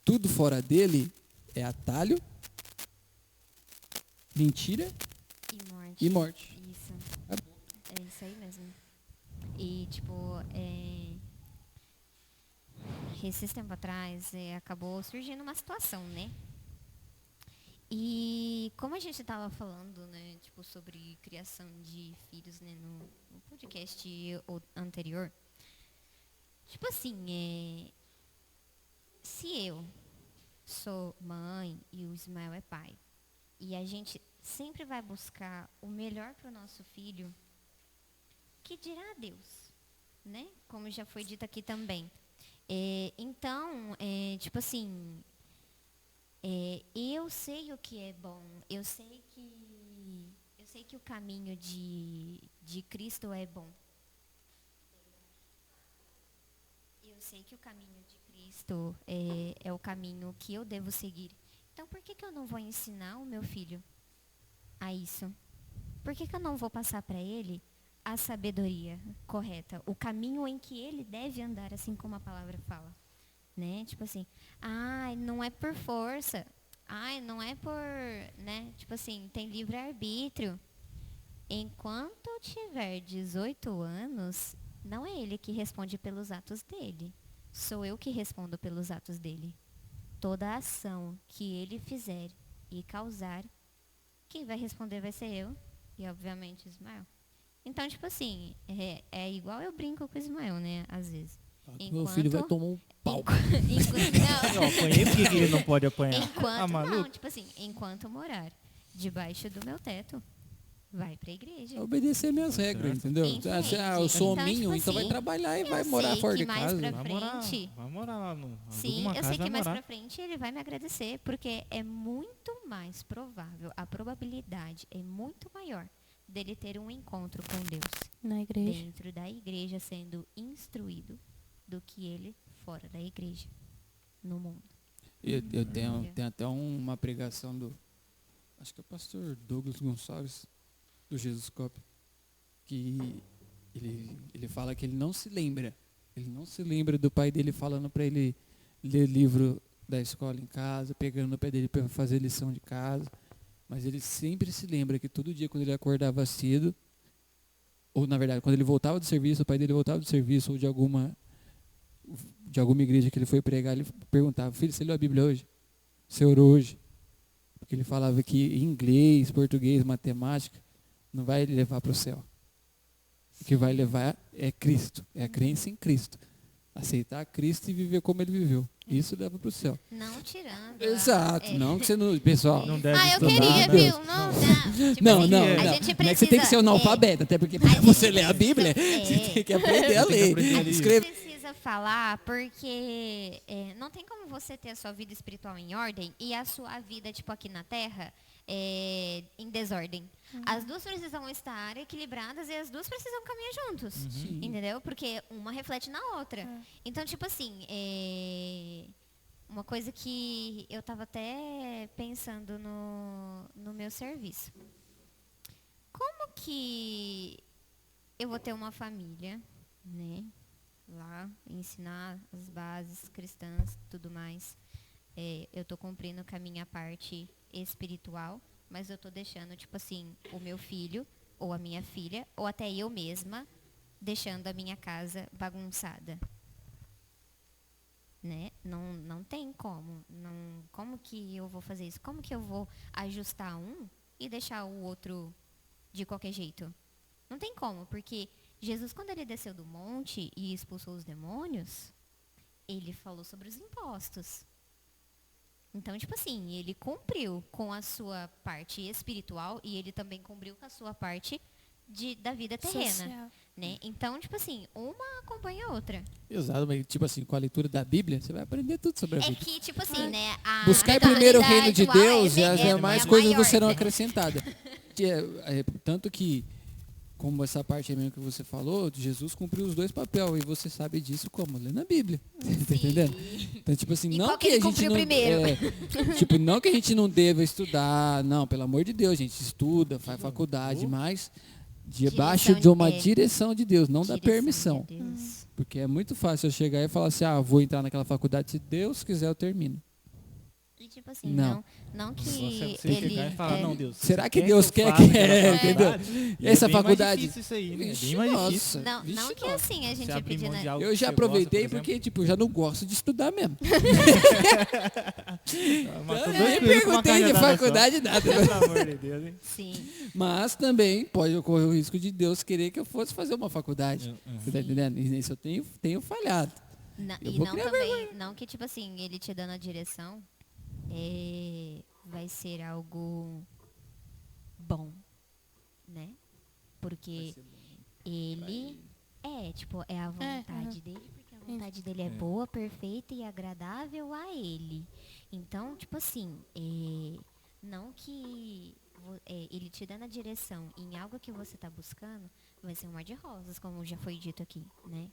Tudo fora dele é atalho, mentira e morte. Isso. É isso aí mesmo. E, tipo, esses tempos atrás acabou surgindo uma situação, né? E como a gente estava falando, né, tipo, sobre criação de filhos, né, no podcast anterior, tipo assim, se eu sou mãe e o Ismael é pai, e a gente sempre vai buscar o melhor para o nosso filho, que dirá a Deus, né? Como já foi dito aqui também. Então, tipo assim, eu sei o que é bom, eu sei que o caminho de Cristo é bom. Eu sei que o caminho de Cristo é o caminho que eu devo seguir. Então, por que eu não vou ensinar o meu filho a isso? Por que eu não vou passar para ele a sabedoria correta, o caminho em que ele deve andar, assim como a palavra fala, né? Tipo assim, não é por força, não é por, né? Tipo assim, tem livre-arbítrio. Enquanto eu tiver 18 anos, não é ele que responde pelos atos dele, sou eu que respondo pelos atos dele. Toda ação que ele fizer e causar, quem vai responder vai ser eu e, obviamente, Ismael. Então, tipo assim, é igual eu brinco com o Ismael, né, às vezes. Meu filho vai tomar um pau. Eu apanhei, por que ele não pode apanhar? Não, maluco? tipo assim, enquanto morar debaixo do meu teto, vai pra igreja. Obedecer minhas regras, entendeu? Entende? Eu sou Então, hominho, tipo então vai assim, trabalhar e eu vai morar sei fora que de mais casa. pra Vai frente. morar lá no Sim, alguma eu casa, sei vai que mais morar. pra frente ele vai me agradecer, porque é muito mais provável, a probabilidade é muito maior dele ter um encontro com Deus Na igreja. dentro da igreja sendo instruído do que ele fora da igreja, no mundo. Eu tenho até uma pregação do, acho que é o pastor Douglas Gonçalves, do Jesus Cop, que ele fala que ele não se lembra do pai dele falando para ele ler livro da escola em casa, pegando no pé dele para fazer lição de casa, mas ele sempre se lembra que todo dia quando ele acordava cedo, ou na verdade quando ele voltava do serviço, o pai dele voltava do serviço ou de alguma igreja que ele foi pregar, ele perguntava: filho, você leu a Bíblia hoje? Você orou hoje? Porque ele falava que inglês, português, matemática não vai levar para o céu. O que vai levar é Cristo, é a crença em Cristo. Aceitar Cristo e viver como ele viveu. Isso leva para o céu. Não tirando. Exato, não que você não... Pessoal, Não deve Eu estudar. queria, Deus. viu? Não, Tipo não, assim, não, a não. gente Não é que você tem que ser analfabeto, até porque para gente você ler a Bíblia, precisa- você tem que aprender a Tem que ler, aprender a ler. escrever. precisa falar porque não tem como você ter a sua vida espiritual em ordem e a sua vida, tipo, aqui na Terra, em desordem. As duas precisam estar equilibradas e as duas precisam caminhar juntos. Entendeu? Porque uma reflete na outra. Então, tipo assim, uma coisa que eu tava até pensando no meu serviço. Como que eu vou ter uma família, né? Lá, ensinar as bases cristãs, tudo mais. Eu estou cumprindo com a minha parte espiritual, mas eu estou deixando, tipo assim, o meu filho, ou a minha filha, ou até eu mesma, deixando a minha casa bagunçada. Né? Não tem como. Como que eu vou fazer isso? Como que eu vou ajustar um e deixar o outro de qualquer jeito? Não tem como, porque Jesus, quando ele desceu do monte e expulsou os demônios, ele falou sobre os impostos. Então, tipo assim, ele cumpriu com a sua parte espiritual e ele também cumpriu com a sua parte da vida terrena. Social. Né? Então, tipo assim, uma acompanha a outra. Exato, mas tipo assim, com a leitura da Bíblia, você vai aprender tudo sobre a É vida. que, tipo assim, né? A Buscar primeiro o reino de espiritualidade Deus e as é demais coisas maior, serão né? acrescentadas. Tanto que, como essa parte aí mesmo que você falou, Jesus cumpriu os dois papéis e você sabe disso como? Lendo a Bíblia. Tá entendendo? Então, tipo assim, E não qual que que ele a gente cumpriu não... primeiro? tipo, não que a gente não deva estudar, não, pelo amor de Deus, a gente estuda, faz faculdade, mas debaixo de uma direção de Deus, não da permissão. De Deus. Porque é muito fácil eu chegar e falar assim, vou entrar naquela faculdade, se Deus quiser eu termino. E tipo assim, Não. não que Você ele... chegar e falar, não, Deus. Será você que Deus eu quer faça que aquela entendeu? faculdade? E Essa é bem faculdade- mais difícil isso aí, né? É Vixe, bem mais nossa. difícil. Não Vixe, que assim a Você gente abrir mão pedir... de algo Eu que já você aproveitei gosta, por porque, tipo, eu já não gosto de estudar mesmo. exemplo. Matou Eu dois nem coelhos com uma perguntei de cajadada só. faculdade nada. Pelo amor de Deus, hein? Sim. Mas também pode ocorrer o risco de Deus querer que eu fosse fazer uma faculdade. Você tá entendendo? E nisso eu tenho falhado. Eu E vou não criar também, não que tipo assim, ele te dando a direção vai ser algo bom, né? Porque ele é a vontade dele, porque a vontade dele é boa, perfeita e agradável a ele. Então, tipo assim, não que ele te dando a direção em algo que você está buscando, vai ser um mar de rosas, como já foi dito aqui, né?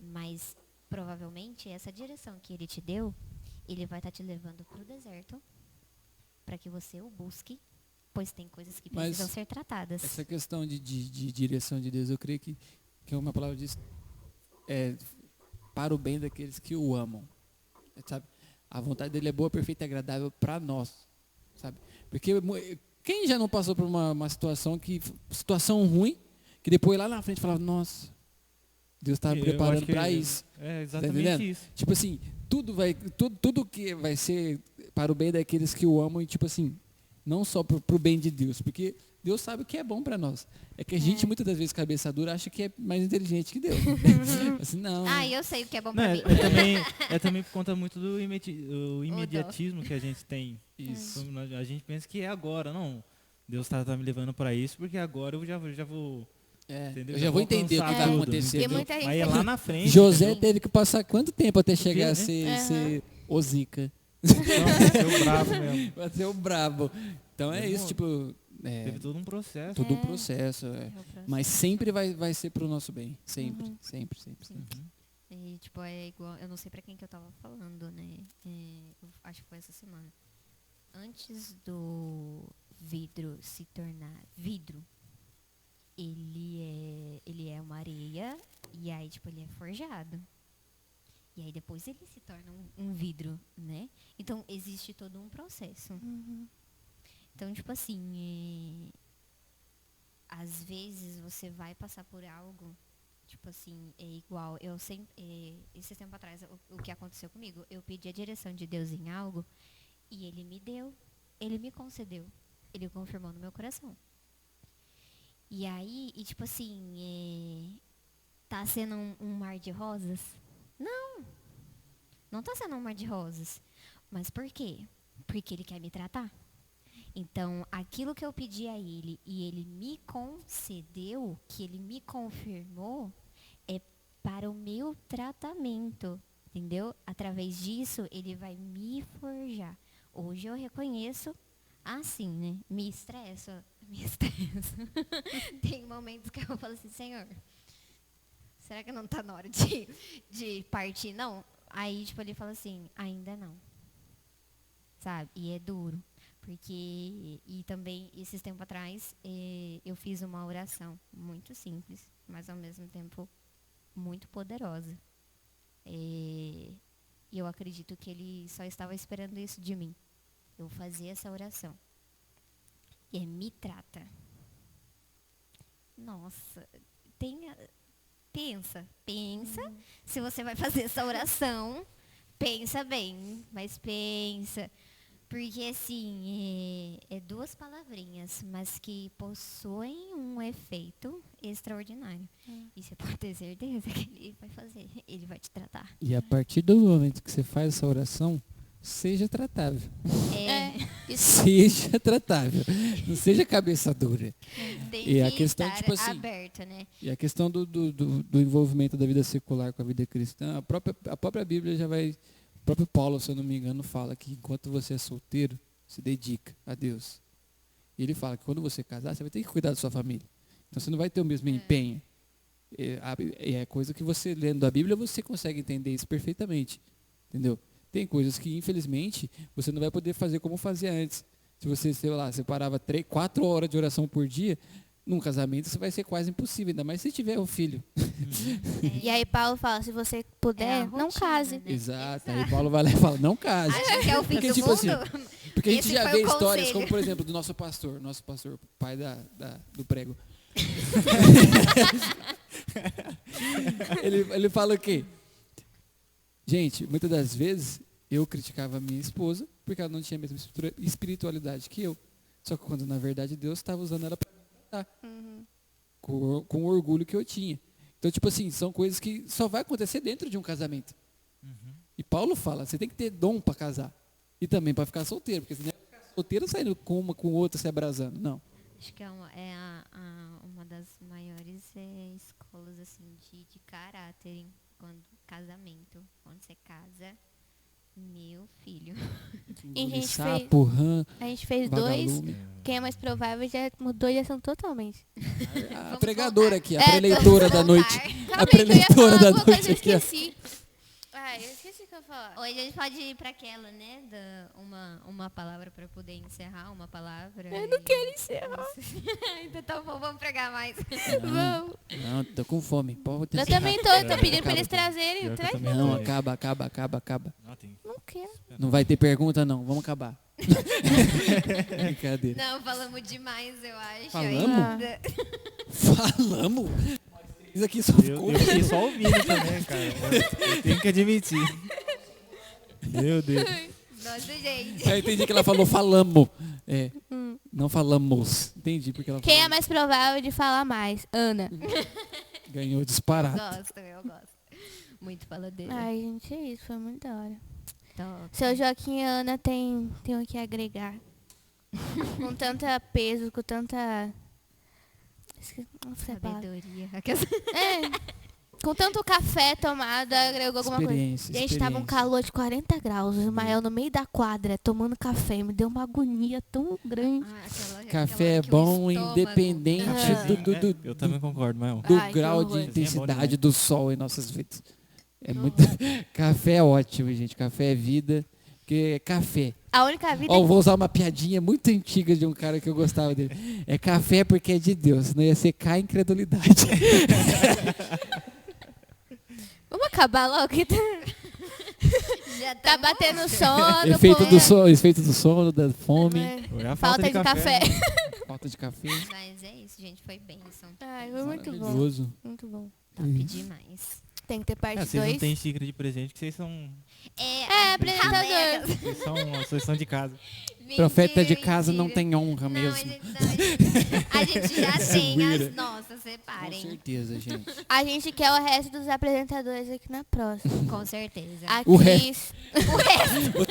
Mas provavelmente essa direção que ele te deu, ele vai estar te levando para o deserto, para que você o busque, pois tem coisas que Mas precisam ser tratadas. essa questão de direção de Deus, eu creio que uma palavra diz para o bem daqueles que o amam. Sabe? A vontade dele é boa, perfeita e agradável para nós. Sabe? Porque quem já não passou por uma situação ruim, que depois lá na frente falava, nossa, Deus estava preparando para isso. É Tá exatamente entendendo? isso. Tipo assim, tudo que vai ser para o bem daqueles que o amam e tipo assim, não só pro bem de Deus, porque Deus sabe o que é bom para nós. É que a gente muitas das vezes cabeça dura acha que é mais inteligente que Deus. Assim, não. Eu sei o que é bom Não, para mim. é também por conta muito do imediatismo que a gente tem. Isso. A gente pensa que é agora, não. Deus tá me levando para isso, porque agora eu já vou... Entendeu? Eu já vou entender o que vai alcançar tudo. acontecer. Tem viu? muita gente. Mas é lá na frente. José entendeu? teve que passar quanto tempo até chegar a né? ser Ozica? Então, seu bravo mesmo. Pra ser o brabo. Então é isso, tipo... Teve todo um processo. Todo um processo, Mas sempre vai ser pro nosso bem. Sempre, Uhum. sempre. E, tipo, é igual, eu não sei pra quem que eu tava falando, né? Eu acho que foi essa semana. Antes do vidro se tornar vidro, ele é uma areia e aí, tipo, ele é forjado. E aí depois ele se torna um vidro, né? Então, existe todo um processo. Então, tipo assim, às vezes você vai passar por algo, tipo assim, é igual, eu sempre, esse tempo atrás, o que aconteceu comigo, eu pedi a direção de Deus em algo e ele me deu, ele me concedeu, ele confirmou no meu coração. E aí, tipo assim, tá sendo um mar de rosas? Não tá sendo um mar de rosas. Mas por quê? Porque ele quer me tratar. Então, aquilo que eu pedi a ele e ele me concedeu, que ele me confirmou, é para o meu tratamento, entendeu? Através disso, ele vai me forjar. Hoje eu reconheço assim, né? Me estresso. Tem momentos que eu falo assim, Senhor, será que não tá na hora de partir, não? Aí, tipo, ele fala assim, ainda não. Sabe? E é duro. Porque, e também, esses tempos atrás, eu fiz uma oração muito simples, mas ao mesmo tempo muito poderosa. E eu acredito que ele só estava esperando isso de mim. Eu fazia essa oração. E me trata. Nossa, pensa. Se você vai fazer essa oração, pensa bem, mas pensa. Porque, assim, é duas palavrinhas, mas que possuem um efeito extraordinário. E você pode ter certeza que ele vai fazer, ele vai te tratar. E a partir do momento que você faz essa oração, seja tratável. Seja tratável. Não seja cabeça dura. Tem E a que questão, estar tipo assim, aberto, né? E a questão do envolvimento da vida secular com a vida cristã, a própria Bíblia já vai... O próprio Paulo, se eu não me engano, fala que enquanto você é solteiro, se dedica a Deus. E ele fala que quando você casar, você vai ter que cuidar da sua família. Então você não vai ter o mesmo empenho. É coisa que você, lendo a Bíblia, você consegue entender isso perfeitamente. Entendeu? Tem coisas que, infelizmente, você não vai poder fazer como fazia antes. Se você, sei lá, separava 4 horas de oração por dia, num casamento isso vai ser quase impossível, ainda mais se tiver um filho. E aí Paulo fala, se você puder, não case. Né? Exato. Aí Paulo vai lá e fala, não case. Acha que é o fim Porque, do tipo mundo? assim, porque a gente Esse já foi vê o histórias, conselho. como por exemplo, do nosso pastor, pai do prego. ele fala o quê? Gente, muitas das vezes eu criticava a minha esposa porque ela não tinha a mesma espiritualidade que eu. Só que quando na verdade Deus estava usando ela para me tratar. Com o orgulho que eu tinha. Então, tipo assim, são coisas que só vai acontecer dentro de um casamento. E Paulo fala, você tem que ter dom para casar. E também para ficar solteiro, porque senão ficar solteiro saindo com uma com outra se abrasando. Não. Acho que é uma das maiores escolas assim, de caráter quando casamento. Quando você casa, meu filho. E a gente Sapo, rã, A gente fez 2. vagalume. Quem é mais provável já mudou de ação totalmente. A Vamos pregadora voltar. aqui, a preleitora da vamos noite. voltar. A preleitora da noite eu aqui, ó. esqueci. Ai, eu esqueci o que eu ia falar. Hoje a gente pode ir para aquela, né? Uma palavra para poder encerrar, uma palavra. Eu não quero encerrar. Então tá bom, vamos pregar mais. Vamos. Não, tô com fome. Pode Eu encerrar. também tô pedindo pra Acaba. eles trazerem. Pior que eu Traz. também Não, tô. acaba. Não, tem. Não quero. Não vai ter pergunta, não. Vamos acabar. Brincadeira. Não, falamos demais, eu acho. Falamos? Ainda. Falamos? Isso aqui só Eu ficou... fiquei só ouvindo também, cara. Eu tenho que admitir. Meu Deus. Nossa, gente. Eu entendi que ela falou falamos. Não falamos. Entendi porque ela Quem é falou. mais provável de falar mais? Ana. Ganhou disparado. Eu gosto. Muito faladeira. Ai, gente, é isso. Foi muito da hora. Top. Seu Joaquim e a Ana tem o que agregar. com tanta peso, com tanta... Não sei a palavra. Sabedoria. Com tanto café tomado, agregou alguma coisa. Gente, tava um calor de 40 graus. O Ismael no meio da quadra, tomando café. Me deu uma agonia tão grande. Café é bom, independente Eu também concordo, Mael. do Ai, que grau de horror. intensidade do sol em nossas vidas. É muito... Café é ótimo, gente. Café é vida. Porque é café. A única vida... Ó, vou usar uma piadinha muito antiga de um cara que eu gostava dele. É café porque é de Deus, não ia ser cá incredulidade. Vamos acabar logo que Já tá batendo sono. Efeito do sono, da fome, Foi a Falta de café. falta de café. Mas é isso, gente. Foi bênção. Ai, foi muito bom. Maravilhoso. Muito bom. Top demais. Tem que ter parte Vocês não 2. têm xícara de presente, que vocês são Apresentador. vocês são de casa. Profeta de casa não tem honra Não, mesmo. a gente já tem Zoeira. as nossas, Com separem. certeza, gente. A gente quer o resto dos apresentadores aqui na próxima. Com certeza. A O Cris.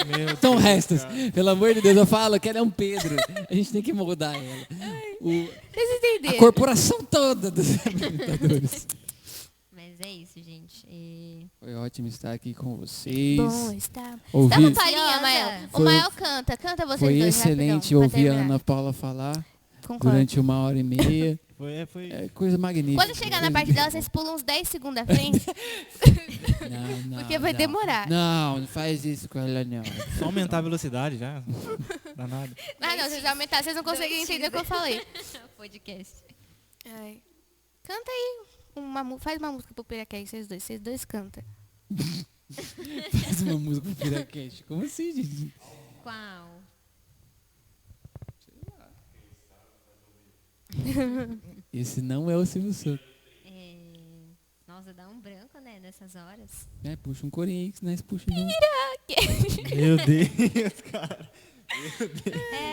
Meu São Deus, restos. cara. Pelo amor de Deus, eu falo que ela é um Pedro. A gente tem que moldar ela. Vocês A entenderam? corporação toda dos apresentadores. Mas é isso, gente. Foi ótimo estar aqui com vocês. Bom, está. Dá Ouvir, uma palhinha, Mael. O Foi- Mael canta. Canta vocês foi dois, excelente rapidão, pra ouvir a terminar. Ana Paula falar Concordo. durante 1h30. Foi. É coisa magnífica. Quando chegar na parte dela, vocês pulam uns 10 segundos à frente, Não, porque vai demorar. Não faz isso com ela, não. Só aumentar a velocidade já. Dá nada. Ah, não, vocês aumentar, vocês não conseguem entender o que eu falei. Podcast. Ai. Canta aí. Faz uma música pro Piraquete, vocês dois cantam. Faz uma música pro Piraquete. Como assim, gente? Qual? Esse não é o Silvio Santos. Nossa, dá um branco, né, nessas horas. Né? Puxa um corinho aí, que senão eles puxam junto. Meu Deus, cara.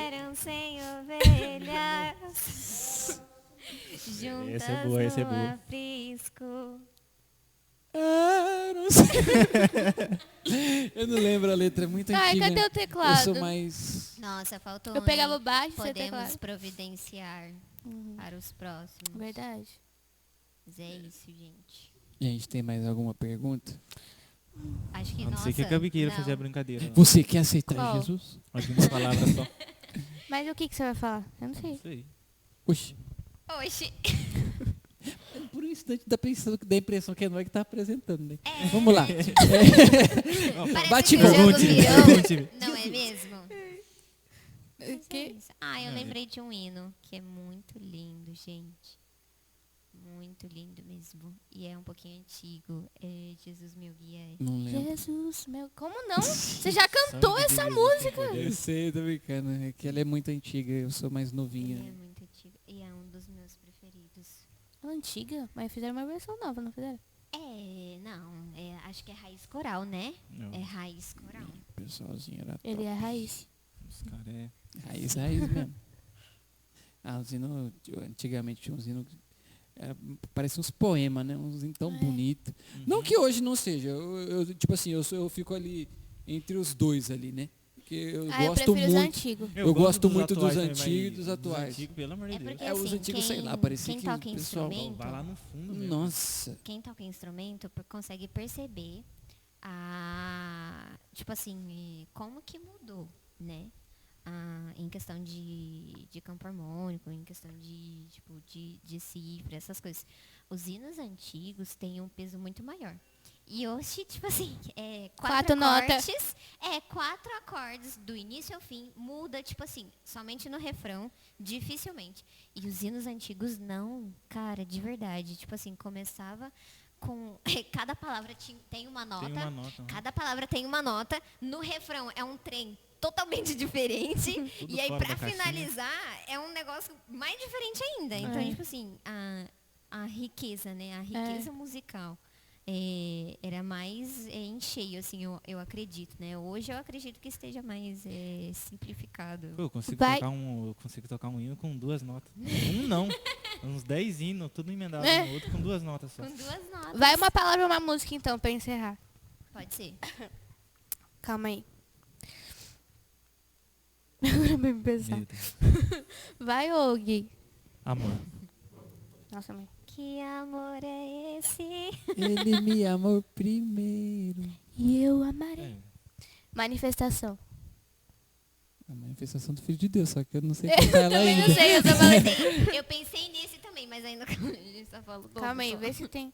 Eram 100 ovelhas. Juntas Essa é boa, essa é no boa. aprisco. Ah, não sei. Eu não lembro a letra, é muito Ai, antiga. cadê o Eu teclado? sou mais... Nossa, faltou Eu pegava o baixo e você Podemos teclado. providenciar para os próximos. Verdade. Mas é isso, gente. Gente, tem mais alguma pergunta? Acho que, A não nossa, ser que a Gabi queira não. fazer a brincadeira. Você quer aceitar Qual? Jesus? Alguma palavra só. Mas o que você vai falar? Eu não sei. Isso aí. Oxi. Oxi. Por um instante dá a impressão que é nós que tá apresentando, né? Vamos lá. Parece Bate que o jogo Pergunte-me, virou. pergunte-me. Não é mesmo? Que? Eu lembrei de um hino que é muito lindo, gente. Muito lindo mesmo. E é um pouquinho antigo. É Jesus Meu Guia. Não lembro. Jesus, meu... Como não? Você já cantou Sangue de essa Jesus música? tem poder. Eu sei, tô brincando. É que ela é muito antiga, eu sou mais novinha. Ele é muito antigo. E é um dos meus preferidos. Antiga? Mas fizeram uma versão nova, não fizeram? Acho que é raiz coral, né? Não. É raiz coral. O pessoalzinho era top. Ele é raiz. Os caras é... Raiz mesmo. Os hinos, antigamente tinha uns hinos, parece uns poemas, né? Uns hinos tão bonitos. Não que hoje não seja, tipo assim, eu fico ali entre os dois ali, né? Porque eu Eu gosto prefiro os muito, antigos. eu gosto dos muito dos atuais também, antigos e mas dos os atuais. antigos, pelo amor de É Deus. porque Os assim, antigos, sei lá, quem parecia que toca o pessoal... instrumento, Vai lá no fundo mesmo. Nossa, quem toca instrumento consegue perceber tipo assim, como que mudou, né? Em questão de campo harmônico, em questão de cifra, essas coisas. Os hinos antigos têm um peso muito maior. E hoje, tipo assim, Quatro notas. quatro acordes do início ao fim, muda, tipo assim, somente no refrão, dificilmente. E os hinos antigos não, cara, de verdade. Tipo assim, começava com... Cada palavra tem uma nota. Tem uma nota. Cada palavra tem uma nota. No refrão é um trem totalmente diferente. Tudo E aí, fora pra da caixinha. finalizar, é um negócio mais diferente ainda. Então, tipo assim, a riqueza, né? A riqueza musical era mais em cheio, assim, eu acredito, né? Hoje eu acredito que esteja mais simplificado. Pô, eu consigo tocar um hino com 2 notas. Não. Uns 10 hinos, tudo emendado no outro com 2 notas só. Com 2 notas. Vai uma palavra, uma música, então, pra encerrar. Pode ser. Calma aí. Agora vai me pensar. Meu Deus. Vai, ô Gui. Amor. Nossa, mãe. Que amor é esse? Ele me amou primeiro. E eu amarei. É. Manifestação. A manifestação do Filho de Deus, só que eu não sei cantar ela Também ainda. não sei, eu só falei assim. Eu pensei nesse também, mas ainda a gente só falou. Calma aí, vê se tem.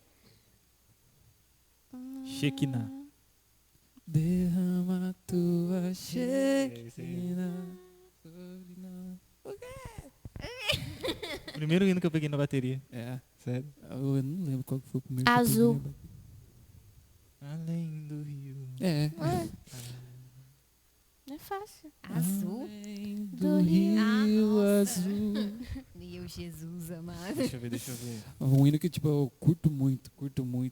Shekinah. Derrama a tua esse aí. Shekinah sobre nós. Primeiro hino que eu peguei na bateria. É, Sério. eu não lembro qual que foi o primeiro. que eu Azul. peguei. Além do rio. É. Ué, não é fácil. Azul? Além Do do rio Ah, nossa. azul. Meu Jesus amado. Deixa eu ver. Um hino que, tipo, eu curto muito,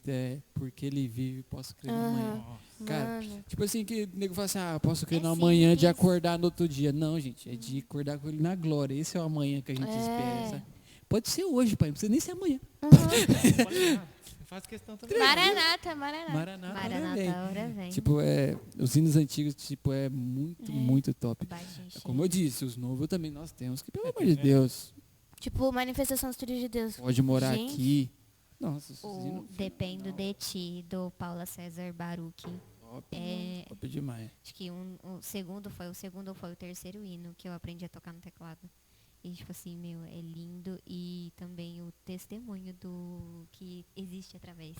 é Porque Ele Vive, Posso Crer no Aham. Amanhã. Cara, Mano. tipo assim, que o nego fala assim, posso crer É no amanhã de simples. acordar no outro dia. Não, gente, é de acordar com ele na glória. Esse é o amanhã que a gente É. espera, sabe? Pode ser hoje, pai, não precisa nem ser amanhã. Eu faço questão também. Maranata. Maranata, Maranata, hora vem. Tipo, os hinos antigos, tipo, é muito, muito top. Bate Como eu disse, os novos também nós temos, que pelo amor de Deus, Tipo, manifestação dos filhos de Deus. pode morar Gente. aqui. Nossa, esses O hinos Dependo de Ti, do Paula César Baruch. top, top demais. Acho que o segundo ou foi o terceiro hino que eu aprendi a tocar no teclado. E, tipo assim, meu, é lindo. E também o testemunho do que existe através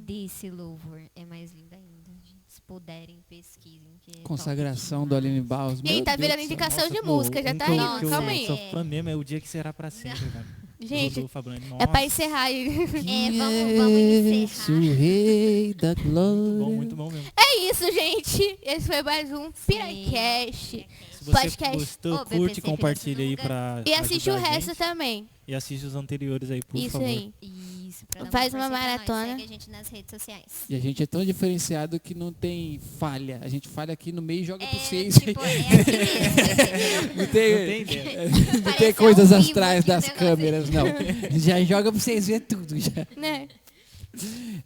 desse louvor é mais lindo ainda. Gente. Se puderem, pesquisem. Que é top Consagração do demais. Aline Barros. E aí, meu tá Deus virando do céu. indicação de música, já tá que eu- indo. que eu Calma aí. sou fã mesmo, é O Dia Que Será Pra Sempre, cara. Gente, Rodolfo Abrantes. é pra Nossa, encerrar aí. Vamos Yes, encerrar. o Rei da Glória. muito bom mesmo. É isso, gente. Esse foi mais um Piracast. Se você Podcast. gostou, Ô, curte, BPC compartilha aí pra E assiste o ajudar a resto gente. também. E assiste os anteriores aí, por Isso favor. aí. Isso, pra dar Faz uma força pra nós. maratona. Segue a gente nas redes sociais. E a gente é tão diferenciado que não tem falha. A gente falha aqui no meio e joga pro seis. Tipo, é assim mesmo, Não Não tem, tem ideia. não tem Parece coisas ao vivo atrás aqui o das negócio. câmeras, não. Já joga pra vocês verem tudo. Já. Né?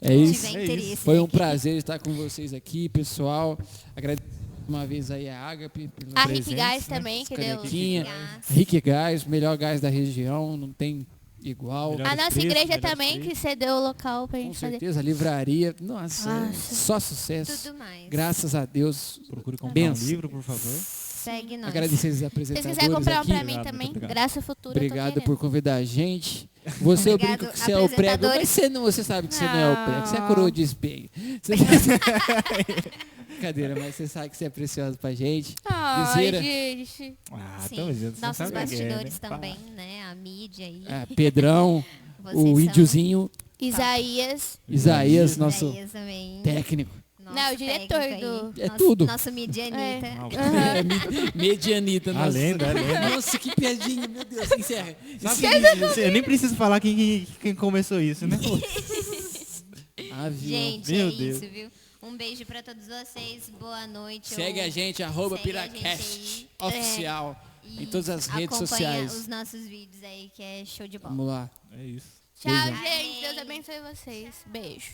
É isso. tiver é interesse. Foi um prazer estar com vocês aqui, pessoal. Agradeço uma vez aí a Ágape pela A presente, Rick Gás né? também, que deu. canequinha. Gás. Rick Gás, melhor gás da região, não tem igual. Melhor A Melhores nossa preços, igreja melhores também, preços. que cedeu o local pra Com gente fazer. certeza, livraria. Nossa, Nossa. só sucesso. Tudo mais. Graças a Deus. Procure comprar Benção. um livro, por favor. Segue nós. Agradecer os Se vocês apresentadores quiserem comprar um aqui. pra mim Obrigado, também, muito obrigado. graça futura, eu tô Obrigado querendo. por convidar a gente. Você eu Obrigado, brinco que você é o prego, apresentadores. mas você não, você sabe que você não é o prego, você é a coroa de espelho. Você... Brincadeira, mas você sabe que você é precioso pra gente. Ai, Guiseira. gente. Ah, Sim, tamo junto. você nossos sabe o que é, bastidores né? também, né? A mídia aí. Pedrão, Vocês o são- índiozinho, Isaías. Isaías, nosso Isaías também. técnico. Nosso Não, o diretor técnico aí. do- É Nosso- tudo. Nosso medianita. Ah, Medianita. A nossa. lenda, a lenda. Nossa, que piadinha, meu Deus, encerra. Sabe que eu nem preciso falar quem começou isso, né? Avião. Gente, Meu é Deus. isso, viu? Um beijo pra todos vocês. Boa noite. Segue a gente, arroba Segue a Piracast gente oficial E em todas as redes acompanha sociais. os nossos vídeos aí, que é show de bola. Vamos lá. É isso. Tchau, Beijão. gente. Deus abençoe vocês. Beijo.